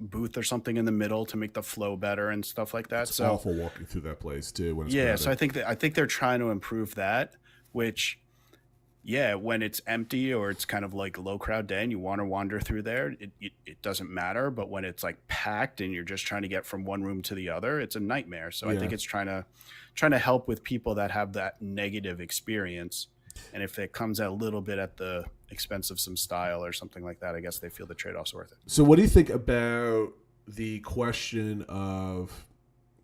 booth or something in the middle to make the flow better and stuff like that. It's awful walking through that place too. When it's crowded. So I think they're trying to improve that. Which, when it's empty or it's kind of like a low crowd day and you want to wander through there, it doesn't matter. But when it's like packed and you're just trying to get from one room to the other, it's a nightmare. So I think it's trying to help with people that have that negative experience. And if it comes out a little bit at the expense of some style or something like that, I guess they feel the trade-off's worth it. So what do you think about the question of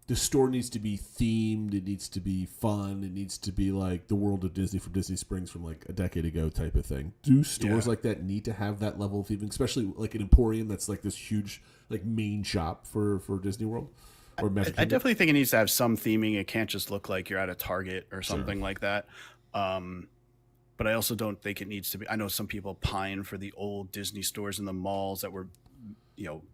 the store needs to be themed, it needs to be fun, it needs to be like the World of Disney from Disney Springs from like a decade ago type of thing? Do stores like that need to have that level of theming, especially like an Emporium that's like this huge like main shop for Disney World? Or Magic Kingdom? I definitely think it needs to have some theming. It can't just look like you're at a Target or something like that. But I also don't think it needs to be. I know some people pine for the old Disney stores in the malls that were,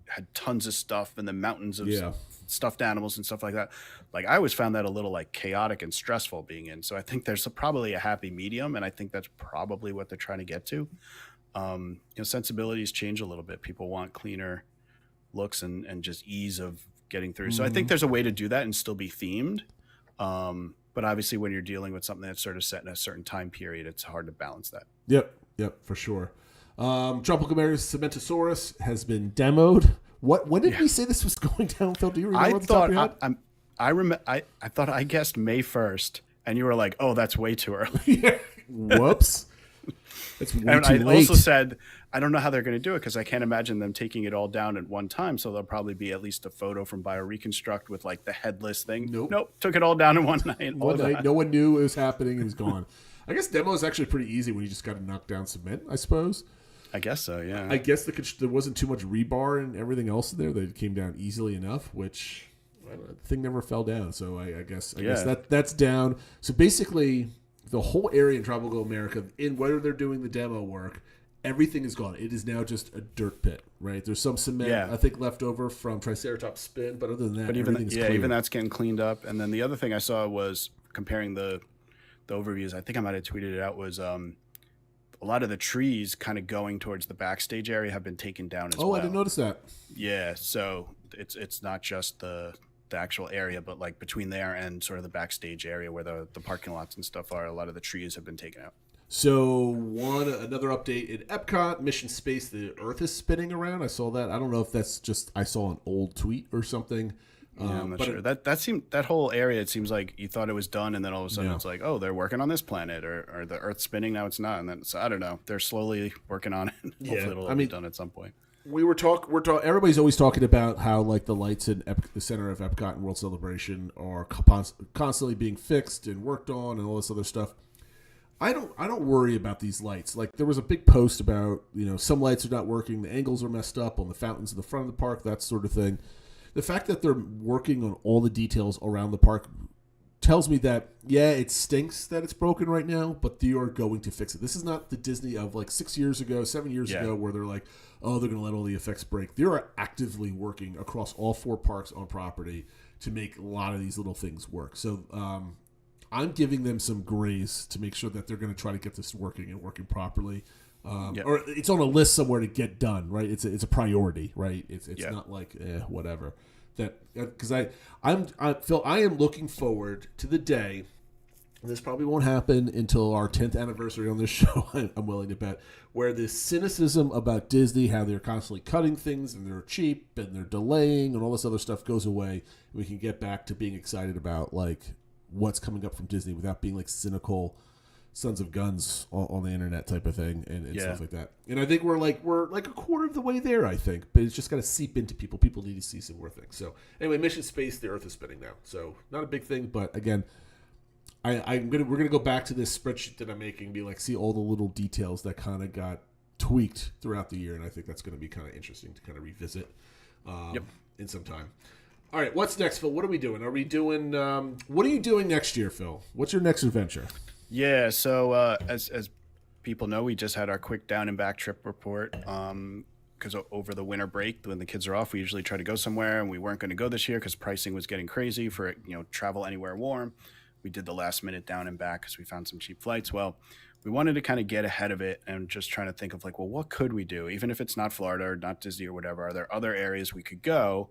had tons of stuff and the mountains of stuffed animals and stuff like that. Like I always found that a little like chaotic and stressful being in. So I think there's probably a happy medium, and I think that's probably what they're trying to get to. Sensibilities change a little bit. People want cleaner looks and just ease of getting through. So I think there's a way to do that and still be themed. But obviously, when you're dealing with something that's sort of set in a certain time period, it's hard to balance that. Yep, for sure. Tropical Mary's Cementosaurus has been demoed. When did we say this was going down, Phil? Do you remember? I thought I guessed May 1st, and you were like, "Oh, that's way too early." Whoops. It's way and too I late. also said, I don't know how they're going to do it because I can't imagine them taking it all down at one time. So there'll probably be at least a photo from BioReconstruct with like the headless thing. Nope. Took it all down in one night. No one knew it was happening. It was gone. I guess demo is actually pretty easy when you just got to knock down cement, I suppose. I guess so, yeah. I guess there wasn't too much rebar and everything else in there. That it came down easily enough, which the thing never fell down. So I guess that's down. So basically, the whole area in Tropical America, in whether they're doing the demo work, everything is gone. It is now just a dirt pit, right? There's some cement, I think, left over from Triceratops Spin, but other than that, everything's clear. Even that's getting cleaned up. And then the other thing I saw was comparing the overviews. I think I might have tweeted it out. Was a lot of the trees kind of going towards the backstage area have been taken down as well. Oh, I didn't notice that. Yeah, so it's not just the actual area, but like between there and sort of the backstage area where the parking lots and stuff are, a lot of the trees have been taken out. So another update in Epcot, Mission Space, the Earth is spinning around. I saw that. I don't know if that's just I saw an old tweet or something. Yeah, I'm not sure. That whole area, it seems like you thought it was done, and then all of a sudden Yeah. it's like, oh, they're working on this planet, or the Earth's spinning, now it's not. And then, so I don't know. They're slowly working on it. Hopefully it'll be done at some point. We're talking. Everybody's always talking about how like the lights in the center of Epcot and World Celebration are constantly being fixed and worked on and all this other stuff. I don't worry about these lights. Like there was a big post about, some lights are not working, the angles are messed up on the fountains in the front of the park, that sort of thing. The fact that they're working on all the details around the park tells me that, yeah, it stinks that it's broken right now, but they are going to fix it. This is not the Disney of like 7 years ago, where they're like, oh, they're going to let all the effects break. They are actively working across all 4 parks on property to make a lot of these little things work. So I'm giving them some grace to make sure that they're going to try to get this working and working properly. Or it's on a list somewhere to get done, right? It's a priority, right? It's not like whatever. That because Phil, I am looking forward to the day. This probably won't happen until our 10th anniversary on this show. I'm willing to bet, where this cynicism about Disney, how they're constantly cutting things and they're cheap and they're delaying and all this other stuff goes away, and we can get back to being excited about like what's coming up from Disney without being like cynical sons of guns on the internet type of thing and stuff like that. And I think we're like a quarter of the way there, I think, but it's just got to seep into people. People need to see some more things. So anyway, Mission Space, the Earth is spinning now. So not a big thing, but again, we're gonna go back to this spreadsheet that I'm making, and be like, see all the little details that kind of got tweaked throughout the year, and I think that's going to be kind of interesting to kind of revisit in some time. All right, what's next, Phil? What are we doing? What are you doing next year, Phil? What's your next adventure? Yeah, so as people know, we just had our quick down and back trip report because over the winter break, when the kids are off, we usually try to go somewhere, and we weren't going to go this year because pricing was getting crazy for travel anywhere warm. We did the last minute down and back because we found some cheap flights. Well, we wanted to kind of get ahead of it and just trying to think of like, well, what could we do? Even if it's not Florida or not Disney or whatever, are there other areas we could go?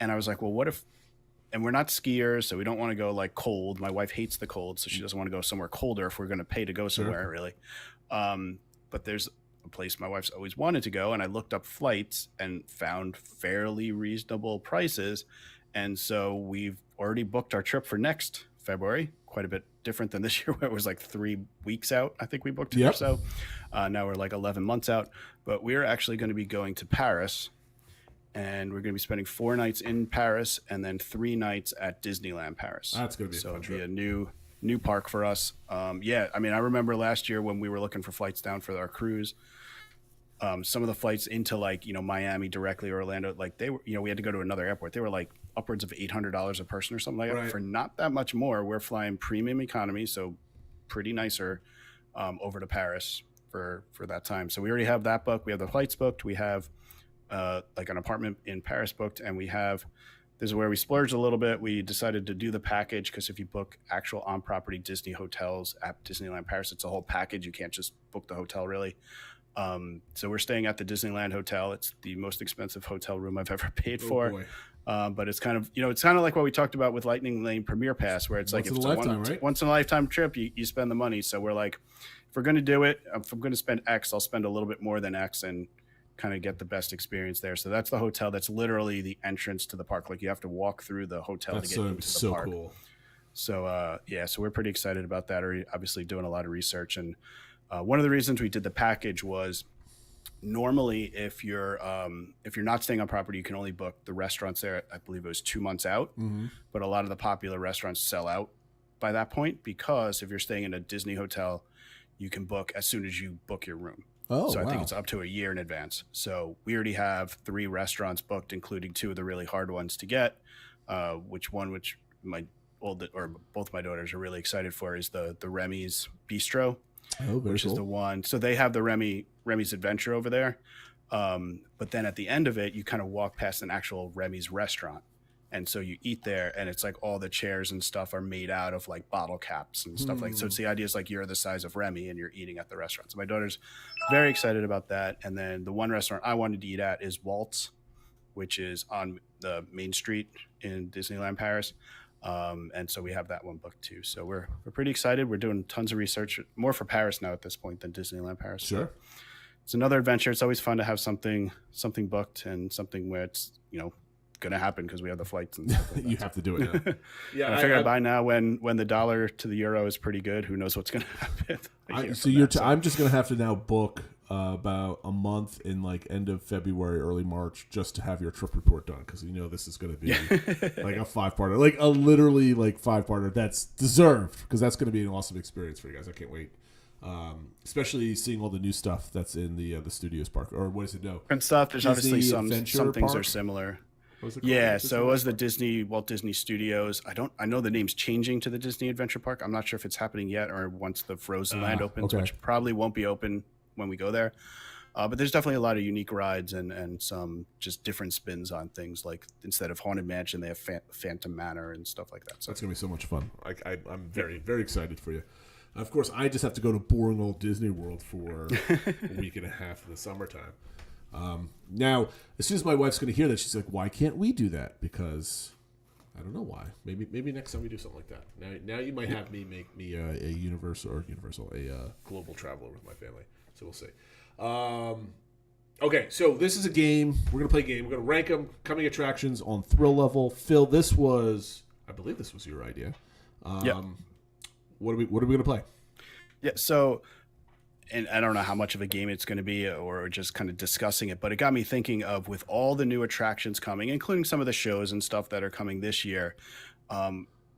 And I was like, well, what if, and we're not skiers, so we don't want to go like cold. My wife hates the cold, so she doesn't want to go somewhere colder if we're going to pay to go somewhere, really. But there's a place my wife's always wanted to go, and I looked up flights and found fairly reasonable prices. And so we've already booked our trip for next February, quite a bit different than this year where it was like 3 weeks out. I think we booked it or so. Now we're like 11 months out, but we're actually going to be going to Paris, and we're going to be spending 4 nights in Paris and then 3 nights at Disneyland Paris. That's going to be a fun trip. It'll be a new park for us. I mean, I remember last year when we were looking for flights down for our cruise, some of the flights into like, Miami directly or Orlando, like they were, we had to go to another airport. They were like upwards of $800 a person or something like that. For not that much more. We're flying premium economy, so pretty nicer over to Paris for that time. So we already have that booked. We have the flights booked. We have like an apartment in Paris booked, and this is where we splurged a little bit. We decided to do the package because if you book actual on-property Disney hotels at Disneyland Paris, it's a whole package. You can't just book the hotel, really. So we're staying at the Disneyland Hotel. It's the most expensive hotel room I've ever paid for. But it's kind of, it's kind of like what we talked about with Lightning Lane Premier Pass, where it's like if it's a once in a lifetime trip, you spend the money. So we're like, if we're going to do it, if I'm going to spend X, I'll spend a little bit more than X and kind of get the best experience there. So that's the hotel. That's literally the entrance to the park. Like you have to walk through the hotel to get into the park. Cool. So so we're pretty excited about that. We're obviously doing a lot of research, and one of the reasons we did the package was normally if you're not staying on property, you can only book the restaurants there. I believe it was 2 months out, but a lot of the popular restaurants sell out by that point, because if you're staying in a Disney hotel, you can book as soon as you book your room. So I think it's up to a year in advance. So we already have 3 restaurants booked, including 2 of the really hard ones to get, which both my daughters are really excited for is the Remy's Bistro. Which is the one. So they have the Remy's Adventure over there. But then at the end of it, you kind of walk past an actual Remy's restaurant. And so you eat there, and it's like all the chairs and stuff are made out of like bottle caps and stuff like. So it's the idea is like you're the size of Remy and you're eating at the restaurant. So my daughter's very excited about that. And then the one restaurant I wanted to eat at is Waltz, which is on the main street in Disneyland Paris. And so we have that one booked too. So we're pretty excited. We're doing tons of research, more for Paris now at this point than Disneyland Paris. Sure. But it's another adventure. It's always fun to have something booked and something where it's, going to happen because we have the flights and stuff like that. You have to do it now. Yeah, I figure I'd buy now when the dollar to the euro is pretty good. Who knows what's going to happen? I'm just going to have to now book about a month in like end of February, early March, just to have your trip report done, because this is going to be like a 5-parter, like a literally like 5-parter that's deserved, because that's going to be an awesome experience for you guys. I can't wait. Especially seeing all the new stuff that's in the studios park, or what is it? No, and stuff. There's obviously some things park? are similar. Yeah, so it was the Walt Disney Studios. I know the name's changing to the Disney Adventure Park. I'm not sure if it's happening yet or once the Frozen Land opens, which probably won't be open when we go there. But there's definitely a lot of unique rides and some just different spins on things. Like instead of Haunted Mansion, they have Phantom Manor and stuff like that. So that's going to be so much fun. I'm very, very excited for you. Of course, I just have to go to boring old Disney World for a week and a half in the summertime. Now, as soon as my wife's going to hear that, she's like, "Why can't we do that?" Because I don't know why. Maybe next time we do something like that. Now you might have me make me a global traveler with my family. So we'll see. Okay, so this is a game. We're going to play a game. We're going to rank them, coming attractions on thrill level. Phil, I believe this was your idea. Yep. What are we going to play? Yeah, so, and I don't know how much of a game it's going to be or just kind of discussing it, but it got me thinking of, with all the new attractions coming, including some of the shows and stuff that are coming this year,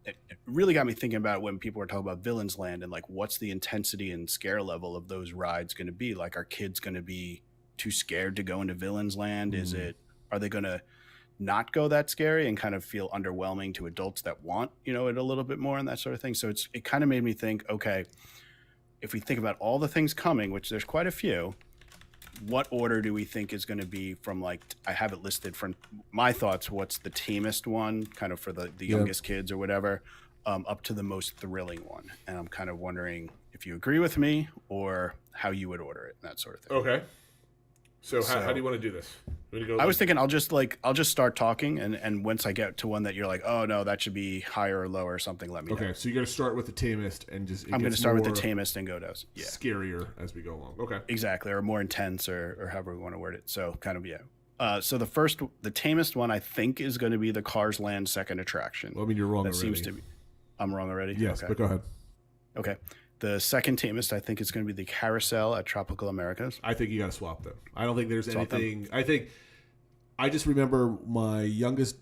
it really got me thinking about when people were talking about Villains Land and like, what's the intensity and scare level of those rides going to be? Like, are kids going to be too scared to go into Villains Land? Are they going to not go that scary and kind of feel underwhelming to adults that want, it a little bit more and that sort of thing? So it kind of made me think, okay, if we think about all the things coming, which there's quite a few, what order do we think is going to be from, like, I have it listed from my thoughts, what's the tamest one, kind of for the youngest kids or whatever, up to the most thrilling one. And I'm kind of wondering if you agree with me or how you would order it and that sort of thing. Okay. So how do you want to do this? I was thinking I'll just start talking, and once I get to one that you're like, oh no, that should be higher or lower or something, let me know. Okay, so you're going to start with the tamest and just... I'm going to start with the tamest and go to scarier as we go along. Okay. Exactly, or more intense or however we want to word it. So kind of, yeah. So the tamest one I think is going to be the Cars Land second attraction. Well, I mean, you're wrong already. Seems to be... I'm wrong already? Yes, okay. But go ahead. Okay. The second tamest, I think, is going to be the Carousel at Tropical Americas. I think you got to swap them. I don't think there's anything. I just remember my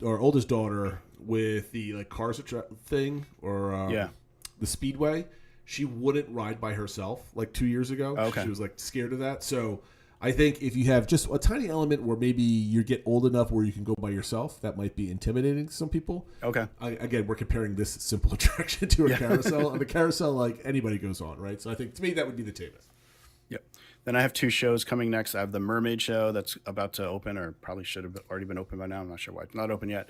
oldest daughter with the like Cars thing or the Speedway. She wouldn't ride by herself like 2 years ago. Okay. She was like scared of that. So I think if you have just a tiny element where maybe you get old enough where you can go by yourself, that might be intimidating to some people. Okay. Again, we're comparing this simple attraction to a carousel. And the carousel, like anybody goes on, right? So I think to me that would be the tamest. Yep. Then I have two shows coming next. I have the Mermaid Show that's about to open, or probably should have already been open by now. I'm not sure why it's not open yet.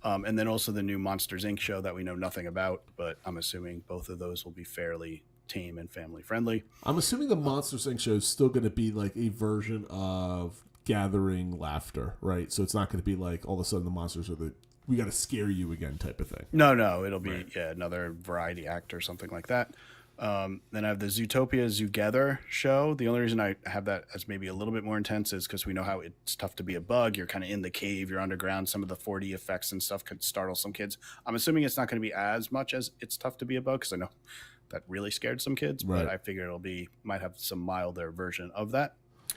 And then also the new Monsters, Inc. show that we know nothing about, but I'm assuming both of those will be fairly tame and family friendly. I'm assuming the Monsters Inc. show is still going to be like a version of Gathering Laughter, right? So it's not going to be like all of a sudden the monsters are we got to scare you again type of thing. No, it'll be another variety act or something like that. Then I have the Zootopia Zoogether show. The only reason I have that as maybe a little bit more intense is because we know how it's tough to be a bug. You're kind of in the cave, you're underground. Some of the 4D effects and stuff could startle some kids. I'm assuming it's not going to be as much as it's tough to be a bug, because I know that really scared some kids, but I figure might have some milder version of that.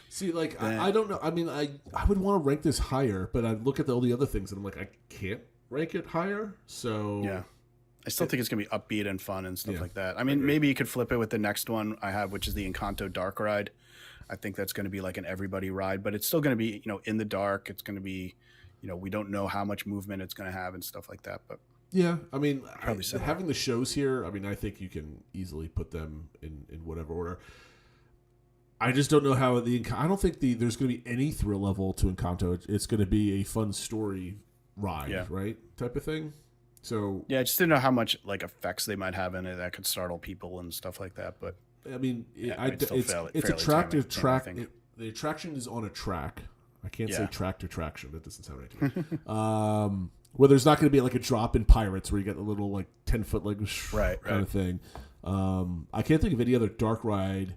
See, like, I don't know. I mean, I would want to rank this higher, but I look at all the other things and I'm like, I can't rank it higher. So yeah, I still think it's going to be upbeat and fun and stuff like that. I mean, maybe you could flip it with the next one I have, which is the Encanto Dark Ride. I think that's going to be like an everybody ride, but it's still going to be, in the dark. It's going to be, we don't know how much movement it's going to have and stuff like that, but yeah, I mean, having the shows here, I mean, I think you can easily put them in whatever order. I just don't know how I don't think there's going to be any thrill level to Encanto. It's going to be a fun story ride, right? Type of thing. So yeah, I just didn't know how much like effects they might have in it that could startle people and stuff like that. But I mean, it's a track. The attraction is on a track. I can't say track to traction. That doesn't sound right to me. where there's not going to be like a drop in Pirates where you get a little like 10-foot like kind of thing. I can't think of any other dark ride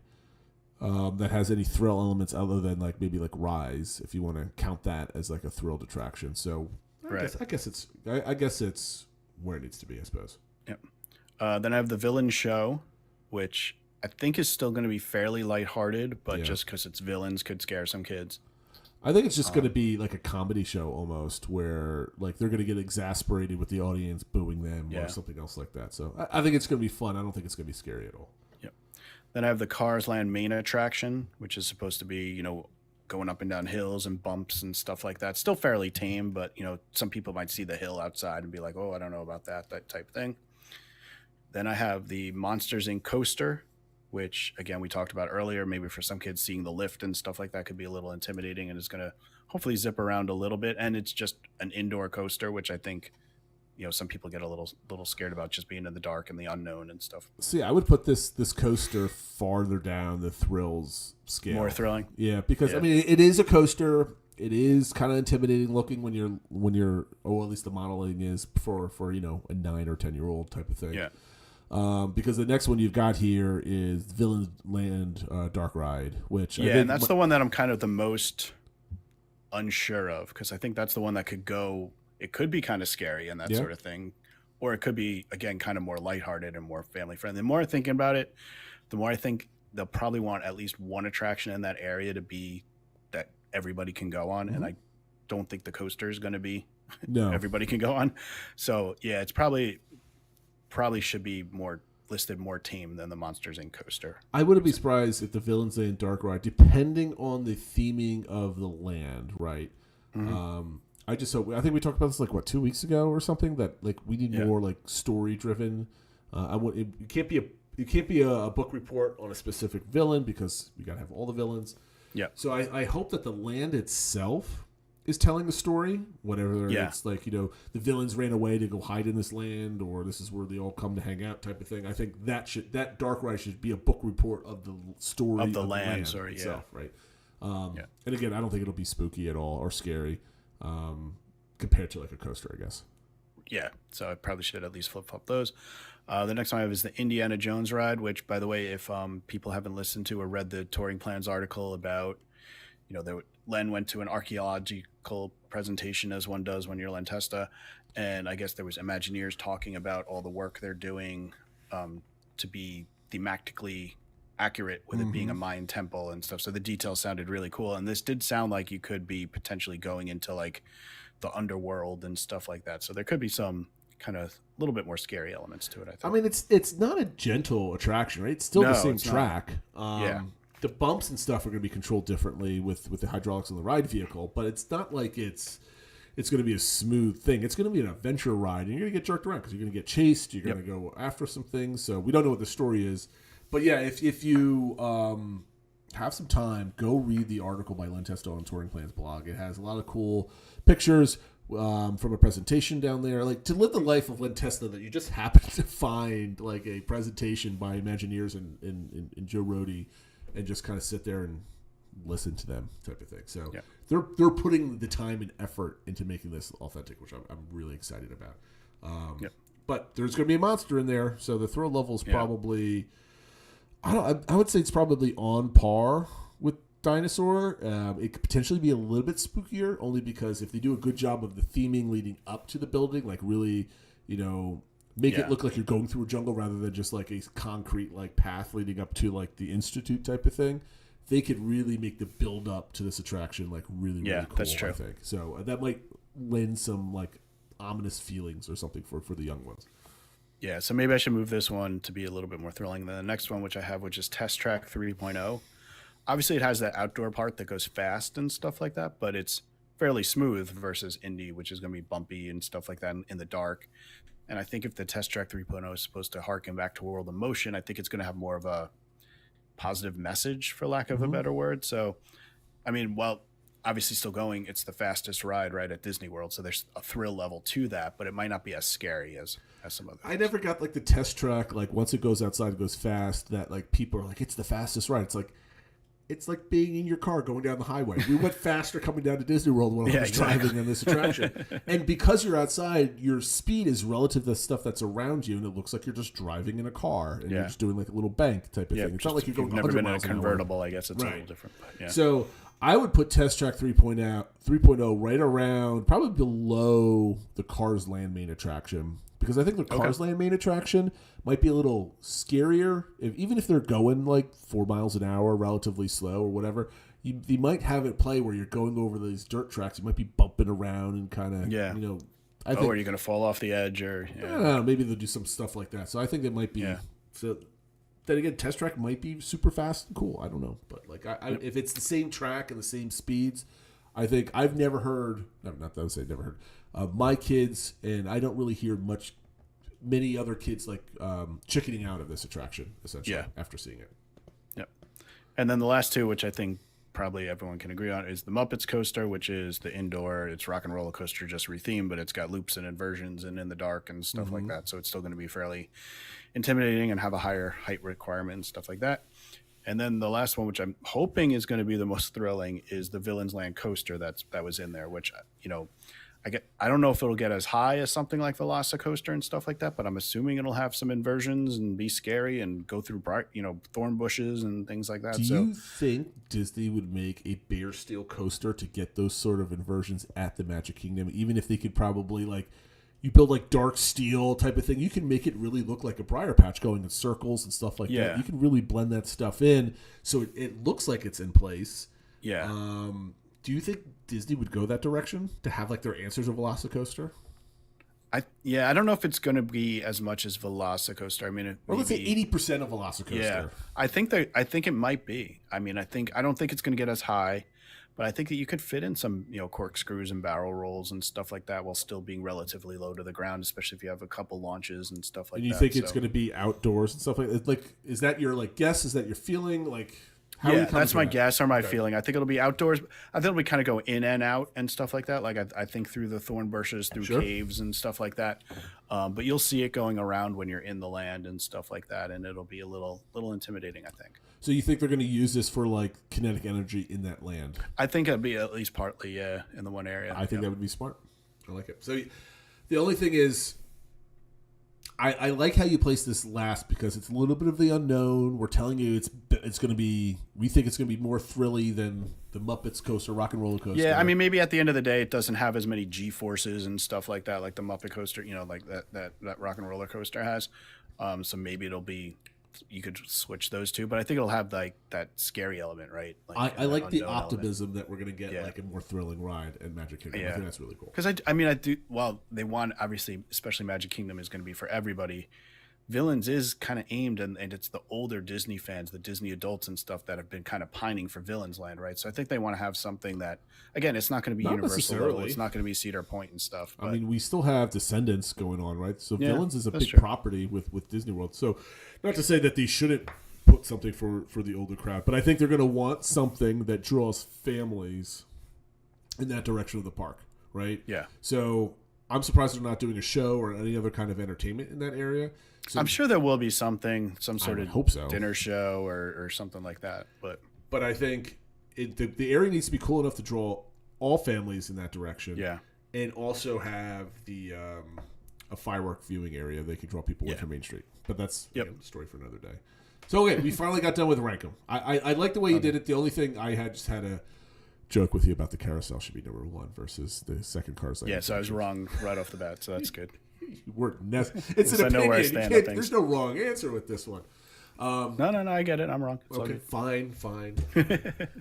that has any thrill elements other than like maybe like Rise, if you want to count that as like a thrilled attraction. So I guess it's where it needs to be, I suppose. Yep. Then I have the Villain Show, which I think is still going to be fairly lighthearted, but just because it's villains could scare some kids. I think it's just going to be like a comedy show almost, where like they're going to get exasperated with the audience booing them or something else like that. So I think it's going to be fun. I don't think it's going to be scary at all. Yep. Then I have the Cars Land main attraction, which is supposed to be, going up and down hills and bumps and stuff like that. Still fairly tame, but, some people might see the hill outside and be like, oh, I don't know about that type of thing. Then I have the Monsters Inc. coaster, which, again, we talked about earlier. Maybe for some kids, seeing the lift and stuff like that could be a little intimidating, and it's going to hopefully zip around a little bit. And it's just an indoor coaster, which I think, some people get a little scared about, just being in the dark and the unknown and stuff. See, I would put this coaster farther down the thrills scale. More thrilling? Yeah, because, I mean, it is a coaster. It is kind of intimidating looking when you're, at least the modeling is for a 9 or 10-year-old type of thing. Yeah. Because the next one you've got here is Villain Land Dark Ride, which I think and that's the one that I'm kind of the most unsure of, because I think that's the one that could go. It could be kind of scary and that sort of thing, or it could be, again, kind of more lighthearted and more family friendly. The more I'm thinking about it, the more I think they'll probably want at least one attraction in that area to be that everybody can go on, and I don't think the coaster is going to be everybody can go on. So yeah, it's probably should be listed more tame than the Monsters Inc. coaster. I wouldn't be surprised if the Villains Land Dark Ride, depending on the theming of the land, right? Mm-hmm. I think we talked about this 2 weeks ago or something, that we need more story driven. It can't be a book report on a specific villain, because we got to have all the villains. Yeah. So I hope that the land itself is telling the story, whatever it's the villains ran away to go hide in this land, or this is where they all come to hang out type of thing. I think that dark ride should be a book report of the story of the land itself, right? And again, I don't think it'll be spooky at all or scary compared to a coaster, I guess. Yeah, so I probably should at least flip-flop those. The next one I have is the Indiana Jones ride, which, by the way, if people haven't listened to or read the Touring Plans article about, Len went to an archaeological presentation, as one does when you're Len Testa, and I guess there was Imagineers talking about all the work they're doing to be thematically accurate with it being a Mayan temple and stuff. So the details sounded really cool, and this did sound like you could be potentially going into the underworld and stuff like that. So there could be some kind of a little bit more scary elements to it, I think. I mean, it's not a gentle attraction, right? It's still the same track. The bumps and stuff are going to be controlled differently with the hydraulics on the ride vehicle, but it's not like it's going to be a smooth thing. It's going to be an adventure ride, and you're going to get jerked around because you're going to get chased. You're going to go after some things. So we don't know what the story is. But yeah, if you have some time, go read the article by Len Testa on Touring Plans blog. It has a lot of cool pictures from a presentation down there. To live the life of Len Testa, that you just happen to find a presentation by Imagineers and Joe Rohde, and just kind of sit there and listen to them type of thing. So they're putting the time and effort into making this authentic, which I'm really excited about. But there's going to be a monster in there, so the thrill level is probably... I would say it's probably on par with Dinosaur. It could potentially be a little bit spookier, only because if they do a good job of the theming leading up to the building, really, make it look like you're going through a jungle rather than just a concrete path leading up to the Institute type of thing, they could really make the build up to this attraction really cool. That's true. I think so. That might lend some ominous feelings or something for the young ones. Yeah, so maybe I should move this one to be a little bit more thrilling than the next one, which I have, which is Test Track 3.0. Obviously, it has that outdoor part that goes fast and stuff like that, but it's fairly smooth versus Indy, which is going to be bumpy and stuff like that in the dark. And I think if the Test Track 3.0 is supposed to harken back to World of Motion, I think it's going to have more of a positive message, for lack of a better word. So, I mean, obviously still going, it's the fastest ride right at Disney World, so there's a thrill level to that, but it might not be as scary as some other things. I never got the test track, once it goes outside, it goes fast, that people are it's the fastest ride. It's it's like being in your car going down the highway. We went faster coming down to Disney World when I was driving on this attraction. And because you're outside, your speed is relative to the stuff that's around you, and it looks like you're just driving in a car, and you're just doing like a little bank type of thing. It's not like you're going 100 never been in a miles an hour. convertible. I guess it's a little different. But yeah. So I would put Test Track 3.0 right around, probably below the Cars Land main attraction, because I think the Cars Land main attraction might be a little scarier. Even if they're going like 4 miles an hour, relatively slow or whatever, you might have it play where you're going over these dirt tracks. You might be bumping around and kind of, you know. I think, are you going to fall off the edge or? I don't know, maybe they'll do some stuff like that. So I think it might be. Yeah. So then again, Test Track might be super fast and cool. I don't know, but like, if it's the same track and the same speeds, I think I've never heard. Not that I would say never heard. My kids, and I don't really hear many other kids like chickening out of this attraction essentially after seeing it. Yep. And then the last two, which I think probably everyone can agree on, is the Muppets coaster, which is the indoor. It's Rock and Roller Coaster just rethemed, but it's got loops and inversions and in the dark and stuff like that. So it's still going to be fairly intimidating and have a higher height requirement and stuff like that. And then the last one, which I'm hoping is going to be the most thrilling, is the Villains Land coaster that was in there, which, you know, I don't know if it'll get as high as something like Velocicoaster and stuff like that, but I'm assuming it'll have some inversions and be scary and go through bright, you know, thorn bushes and things like that. Do you think Disney would make a bare steel coaster to get those sort of inversions at the Magic Kingdom? Even if they could probably like, you build like dark steel type of thing, you can make it really look like a briar patch going in circles and stuff like that. You can really blend that stuff in so it looks like it's in place. Yeah. Do you think Disney would go that direction to have like their answers of Velocicoaster? I don't know if it's going to be as much as Velocicoaster. I mean, let's say 80% of Velocicoaster. Yeah, I think it might be. I mean, I don't think it's going to get as high, but I think that you could fit in some, you know, corkscrews and barrel rolls and stuff like that while still being relatively low to the ground, especially if you have a couple launches and stuff like that. And you think it's going to be outdoors and stuff like that? Like, is that your like guess? Is that your feeling? Like, that's my guess or my feeling. I think it'll be outdoors. I think it'll be kind of go in and out and stuff like that. Like I think through the thorn bushes, through caves and stuff like that. But you'll see it going around when you're in the land and stuff like that, and it'll be a little intimidating, I think. So you think they're going to use this for like kinetic energy in that land? I think it'd be at least partly, in the one area. I think that would be smart. I like it. So the only thing is, I like how you place this last because it's a little bit of the unknown. We're telling you it's going to be. We think it's going to be more thrilly than the Muppets coaster, Rock and Roller Coaster. Yeah, I mean, maybe at the end of the day, it doesn't have as many G forces and stuff like that, like the Muppet coaster. You know, like that Rock and Roller Coaster has. So maybe it'll be. You could switch those two, but I think it'll have like that scary element, right? Like, I like the optimism that we're going to get like a more thrilling ride at Magic Kingdom. I think that's really cool. Because I do. Well, they want obviously, especially Magic Kingdom is going to be for everybody. Villains is kind of aimed, and it's the older Disney fans, the Disney adults and stuff that have been kind of pining for Villains Land, right? So I think they want to have something that, again, it's not going to be Universal level, it's not going to be Cedar Point and stuff. But. I mean, we still have Descendants going on, right? So Villains is a big property with Disney World. So not to say that they shouldn't put something for the older crowd, but I think they're going to want something that draws families in that direction of the park, right? Yeah. So I'm surprised they're not doing a show or any other kind of entertainment in that area. So, I'm sure there will be some sort of dinner show or something like that. But I think the area needs to be cool enough to draw all families in that direction. Yeah. And also have a firework viewing area they could draw people away from Main Street. But that's a story for another day. So, okay, we finally got done with Rank 'em. I like the way you did it. The only thing I just had a joke with you about the carousel should be number 1 versus the second Cars. Yeah, so I was wrong right off the bat, so that's good. It's an opinion. There's no wrong answer with this one. No, I get it. I'm wrong. It's okay, fine.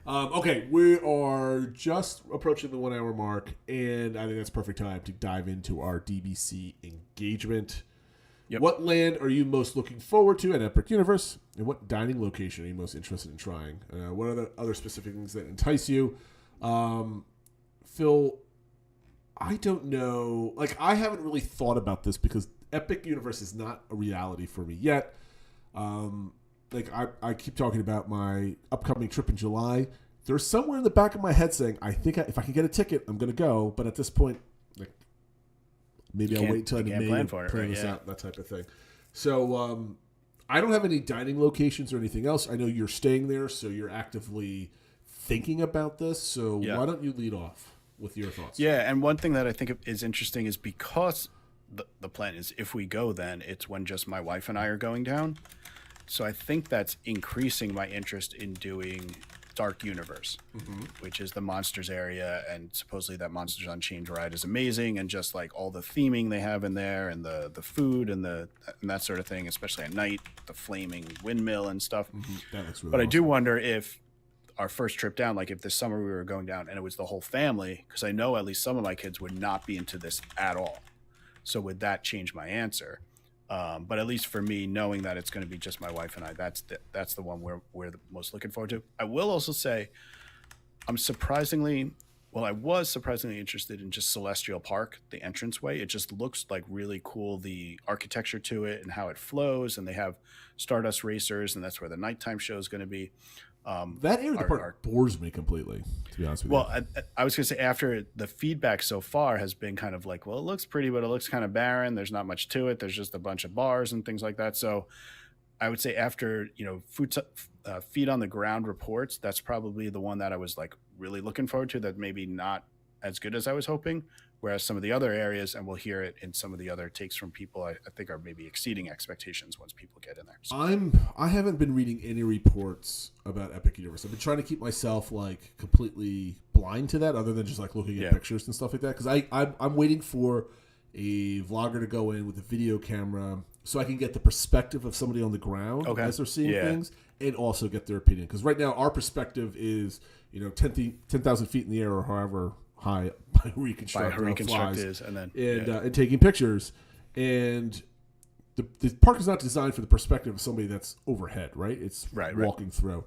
Okay, we are just approaching the 1 hour mark, and I think that's perfect time to dive into our DBC engagement. Yep. What land are you most looking forward to at Epic Universe, and what dining location are you most interested in trying? What are the other specific things that entice you? Phil, I don't know. Like, I haven't really thought about this because Epic Universe is not a reality for me yet. I keep talking about my upcoming trip in July. There's somewhere in the back of my head saying, I think if I can get a ticket, I'm going to go. But at this point, like, maybe I'll wait until I May and plan this out, that type of thing. So I don't have any dining locations or anything else. I know you're staying there, so you're actively thinking about this. So why don't you lead off with your thoughts? Yeah, and one thing that I think is interesting is because the plan is if we go, then it's when just my wife and I are going down. So I think that's increasing my interest in doing Dark Universe, which is the monsters area, and supposedly that Monsters Unchained ride is amazing, and just like all the theming they have in there, and the food and that sort of thing, especially at night, the flaming windmill and stuff. That looks really But awesome. I do wonder if our first trip down, like if this summer we were going down and it was the whole family, because I know at least some of my kids would not be into this at all. So would that change my answer? But at least for me, knowing that it's going to be just my wife and I, that's the one we're the most looking forward to. I will also say I was surprisingly interested in just Celestial Park, the entranceway. It just looks like really cool, the architecture to it and how it flows, and they have Stardust Racers, and that's where the nighttime show is going to be. That area of the park bores me completely, to be honest with you. Well, I was going to say, after the feedback so far has been kind of like, well, it looks pretty, but it looks kind of barren. There's not much to it. There's just a bunch of bars and things like that. So I would say after, feet on the ground reports, that's probably the one that I was like really looking forward to, that maybe not as good as I was hoping. Whereas some of the other areas, and we'll hear it in some of the other takes from people, I think are maybe exceeding expectations once people get in there. So. I haven't been reading any reports about Epic Universe. I've been trying to keep myself like completely blind to that, other than just like looking at pictures and stuff like that. Because I'm waiting for a vlogger to go in with a video camera so I can get the perspective of somebody on the ground as they're seeing things, and also get their opinion. Because right now our perspective is 10,000 feet in the air, or however high by reconstruct is, and then and taking pictures. And the park is not designed for the perspective of somebody that's overhead, right? It's walking through.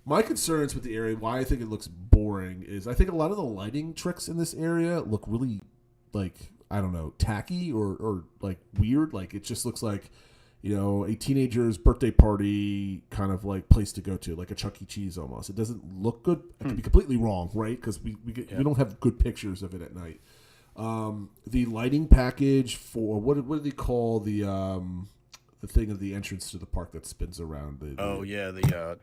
My concerns with the area, why I think it looks boring, is I think a lot of the lighting tricks in this area look really, like, I don't know, tacky or like weird. Like, it just looks like, a teenager's birthday party kind of like place to go to, like a Chuck E. Cheese almost. It doesn't look good. I could be completely wrong, right? Because we don't have good pictures of it at night. The lighting package for what do they call the thing of the entrance to the park that spins around? The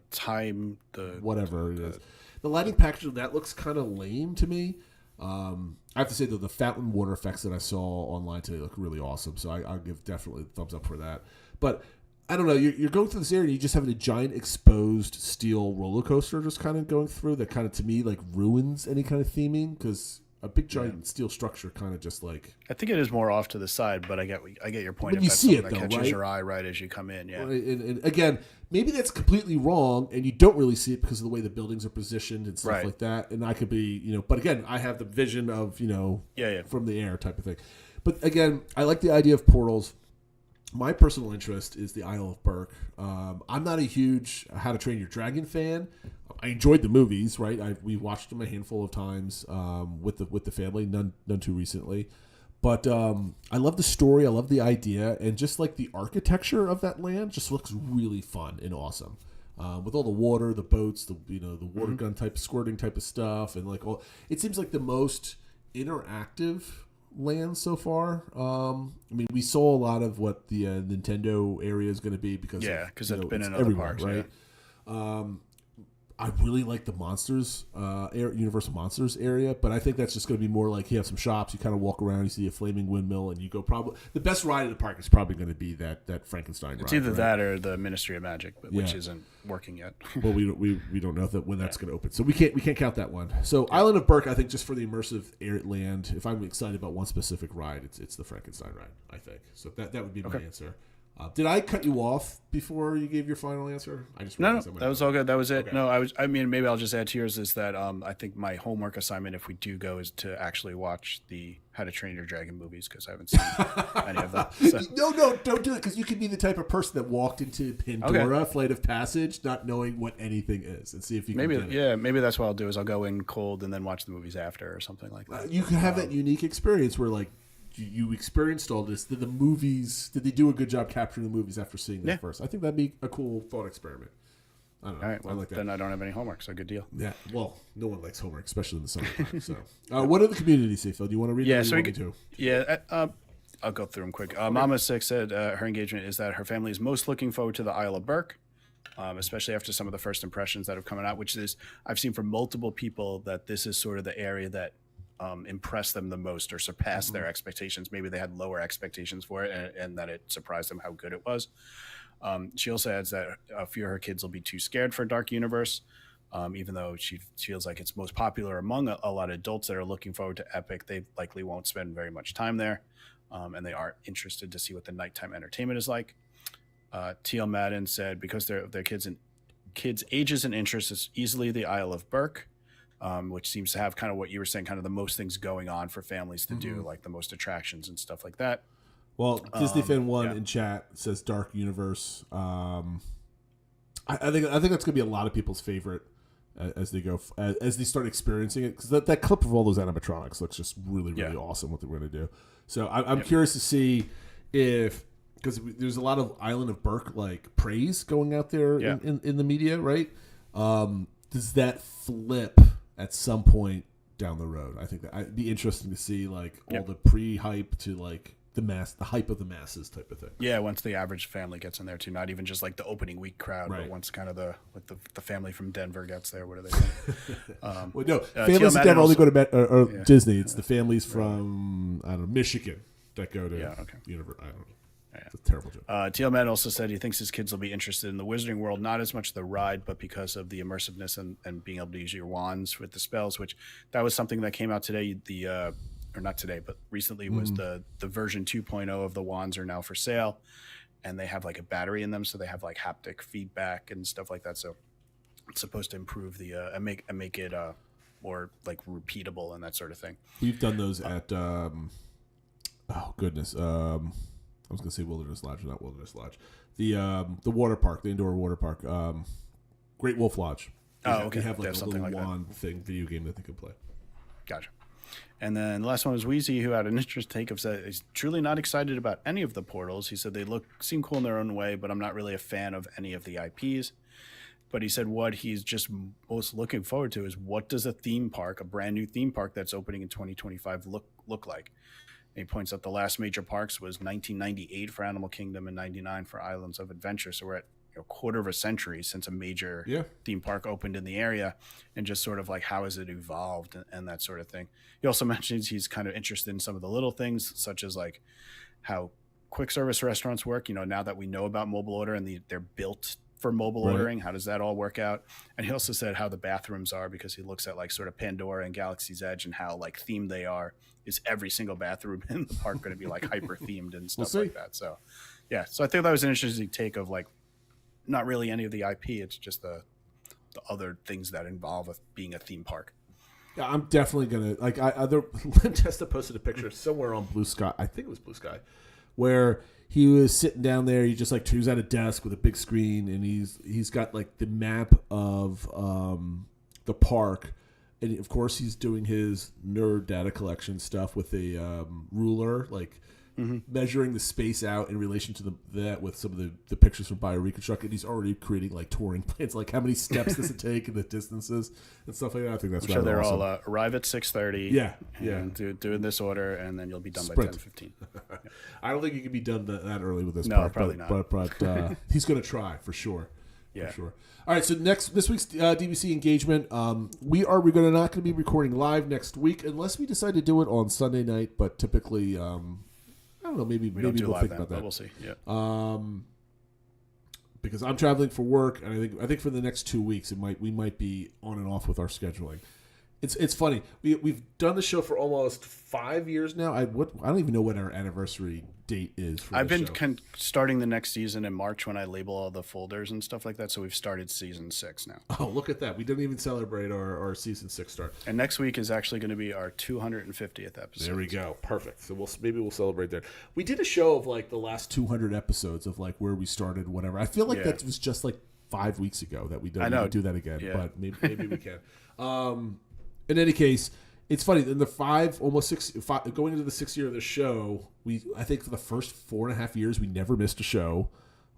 whatever it is. The lighting package of that looks kind of lame to me. I have to say that the fountain water effects that I saw online today look really awesome. So I'll give definitely a thumbs up for that. But I don't know, you're going through this area and you just have a giant exposed steel roller coaster just kind of going through that kind of, to me, like ruins any kind of theming, because a big giant steel structure kind of just like... I think it is more off to the side, but I get your point. But you see it, though, catches right? your eye right as you come in, yeah. And again, maybe that's completely wrong, and you don't really see it because of the way the buildings are positioned and stuff like that. And I could be, but again, I have the vision of, from the air type of thing. But again, I like the idea of portals. My personal interest is the Isle of Berk. I'm not a huge How to Train Your Dragon fan. I enjoyed the movies, right? We watched them a handful of times with the family, none too recently. But I love the story. I love the idea, and just like the architecture of that land, just looks really fun and awesome. With all the water, the boats, the water gun type, squirting type of stuff, and like it seems like the most interactive land so far. I mean, we saw a lot of what the Nintendo area is going to be because it's been in other parks, right? Yeah. I really like the Monsters, Universal Monsters area, but I think that's just going to be more like you have some shops, you kind of walk around, you see a flaming windmill, and you go probably... The best ride in the park is probably going to be that Frankenstein ride. It's either that or the Ministry of Magic, which isn't working yet. Well, we don't know when that's going to open, so we can't count that one. So Island of Berk, I think, just for the immersive air land, if I'm excited about one specific ride, it's the Frankenstein ride, I think. So that would be my answer. Did I cut you off before you gave your final answer? I just no, that was all good. That was it. Okay. No, maybe I'll just add to yours is that I think my homework assignment, if we do go, is to actually watch the How to Train Your Dragon movies, because I haven't seen any of them. So. No, don't do it, because you could be the type of person that walked into Pandora Flight of Passage not knowing what anything is, and see if you can get it. Yeah, maybe that's what I'll do is I'll go in cold and then watch the movies after or something like that. You could have that unique experience where like you experienced all this. Did they do a good job capturing the movies after seeing them first? I think that'd be a cool thought experiment. I don't know. All right, well, I like that. Then I don't have any homework, so good deal. Yeah, well, no one likes homework, especially in the summertime. So, what are the community say, Phil? Do you want to read? Yeah, it, so I'll go through them quick. Mama Six said her engagement is that her family is most looking forward to the Isle of Burke, especially after some of the first impressions that have come out, which is I've seen from multiple people that this is sort of the area that impressed them the most or surpassed their expectations. Maybe they had lower expectations for it, and that it surprised them how good it was. She also adds that a few of her kids will be too scared for Dark Universe, even though she feels like it's most popular among a lot of adults that are looking forward to Epic. They likely won't spend very much time there, and they are interested to see what the nighttime entertainment is like. T.L. Madden said because their kids' ages and interests is easily the Isle of Burke, which seems to have kind of what you were saying, kind of the most things going on for families to do, like the most attractions and stuff like that. Well, Disney Fan 1 in chat says Dark Universe. I think that's gonna be a lot of people's favorite as they go as they start experiencing it, because that clip of all those animatronics looks just really awesome what they're going to do. So I'm curious to see if, because there's a lot of Island of Burke like praise going out there in the media, right? Does that flip at some point down the road? I think that it'd be interesting to see like all the pre-hype to like the hype of the masses type of thing. Yeah, once the average family gets in there too, not even just like the opening week crowd, but once kind of the family from Denver gets there. What are they saying? Well, no, families in Denver only go to Disney. It's the families from I don't know, Michigan that go to Universe. I don't know. It's a terrible joke. TL Man also said he thinks his kids will be interested in the Wizarding World, not as much the ride, but because of the immersiveness and being able to use your wands with the spells, which that was something that came out today. Or not today, but recently was the version 2.0 of the wands are now for sale, and they have like a battery in them, so they have like haptic feedback and stuff like that. So it's supposed to improve the and make it more like repeatable and that sort of thing. We've done those at I was gonna say Wilderness Lodge, not Wilderness Lodge. The water park, the indoor water park, Great Wolf Lodge. They have like a little like wand thing video game that they can play. Gotcha. And then the last one was Wheezy, who had an interesting take of said he's truly not excited about any of the portals. He said they seem cool in their own way, but I'm not really a fan of any of the IPs. But he said what he's just most looking forward to is what does a theme park, a brand new theme park that's opening in 2025 look like? And he points out the last major parks was 1998 for Animal Kingdom and 99 for Islands of Adventure. So we're at a quarter of a century since a major theme park opened in the area, and just sort of like how has it evolved and that sort of thing. He also mentions he's kind of interested in some of the little things, such as like how quick service restaurants work, now that we know about mobile order and they're built for mobile ordering, how does that all work out? And he also said how the bathrooms are, because he looks at like sort of Pandora and Galaxy's Edge and how like themed they are. Is every single bathroom in the park going to be like hyper themed and stuff like that? So so I think that was an interesting take of like, not really any of the IP. It's just the other things that involve being a theme park. Yeah, I'm definitely gonna like. Testa posted a picture somewhere on Blue Sky. I think it was Blue Sky, where he was sitting down there. He just like he was at a desk with a big screen, and he's got like the map of the park, and of course he's doing his nerd data collection stuff with a ruler, like. Measuring the space out in relation to that with some of the pictures from BioReconstruct, and he's already creating like touring plans, like how many steps does it take and the distances and stuff like that. I think that's so they're awesome. All arrive at 6:30. And do in this order, and then you'll be done by 10:15. I don't think you can be done that early with this. No, park, probably not. But he's going to try for sure. Yeah, for sure. All right, so this week's DBC engagement, we're not going to be recording live next week unless we decide to do it on Sunday night. But typically. I don't know. Maybe we'll think about that. We'll see. Yeah. Because I'm traveling for work, and I think for the next 2 weeks we might be on and off with our scheduling. It's funny. We've done the show for almost 5 years now. I don't even know what our anniversary date is. I've been starting the next season in March when I label all the folders and stuff like that. So we've started season 6 now. Oh, look at that! We didn't even celebrate our season 6 start. And next week is actually going to be our 250th episode. There we go. Perfect. So maybe we'll celebrate there. We did a show of like the last 200 episodes of like where we started, whatever. I feel like that was just like 5 weeks ago that we don't do that again. Yeah. But maybe we can. In any case, it's funny. In the going into the 6th year of the show, I think for the first 4.5 years we never missed a show.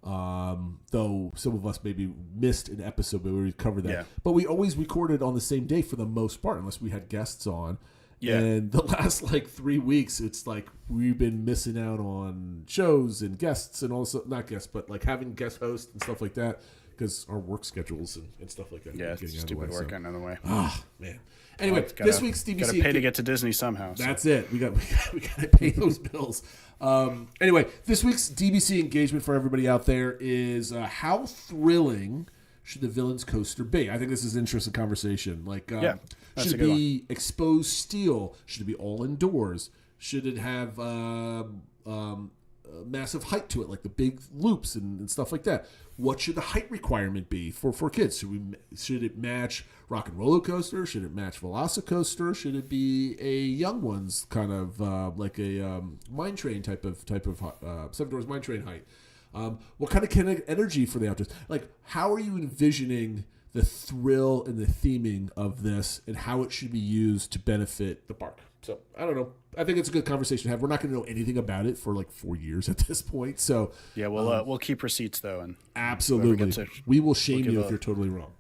Though some of us maybe missed an episode, but we covered that. Yeah. But we always recorded on the same day for the most part, unless we had guests on. Yeah. And the last like 3 weeks, it's like we've been missing out on shows and guests and also not guests, but like having guest hosts and stuff like that because our work schedules and stuff like that. Yeah, it's stupid work getting out of the way. Ah, man. Anyway, this week's DBC. Got to pay to get to Disney somehow. So. That's it. We got to pay those bills. Anyway, this week's DBC engagement for everybody out there is how thrilling should the villain's coaster be? I think this is an interesting conversation. Like, should it be exposed steel? Should it be all indoors? Should it have massive height to it, like the big loops and stuff like that? What should the height requirement be for kids? Should it match Rock and Roller Coaster? Should it match Velocicoaster? Should it be a young one's kind of like a mine train type of Seven Doors Mine Train height? What kind of kinetic energy for the outdoors? Like, how are you envisioning the thrill and the theming of this and how it should be used to benefit the park? So, I don't know. I think it's a good conversation to have. We're not going to know anything about it for like 4 years at this point. So, yeah, we'll keep receipts, though. And absolutely. We will shame you if you're totally wrong.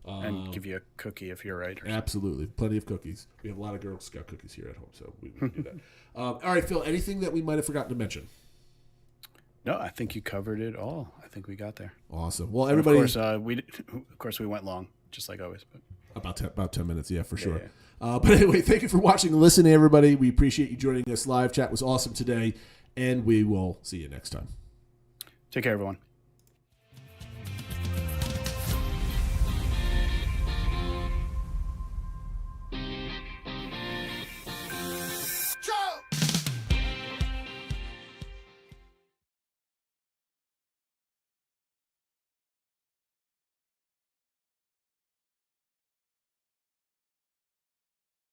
And give you a cookie if you're right. Absolutely. Plenty of cookies. We have a lot of Girl Scout cookies here at home, so we do that. All right, Phil, anything that we might have forgotten to mention? No, I think you covered it all. I think we got there. Awesome. Well, everybody. Of course, we went long, just like always. But. About 10 minutes, yeah, for sure. Yeah. But anyway, thank you for watching and listening, everybody. We appreciate you joining us live. Chat was awesome today, and we will see you next time. Take care, everyone.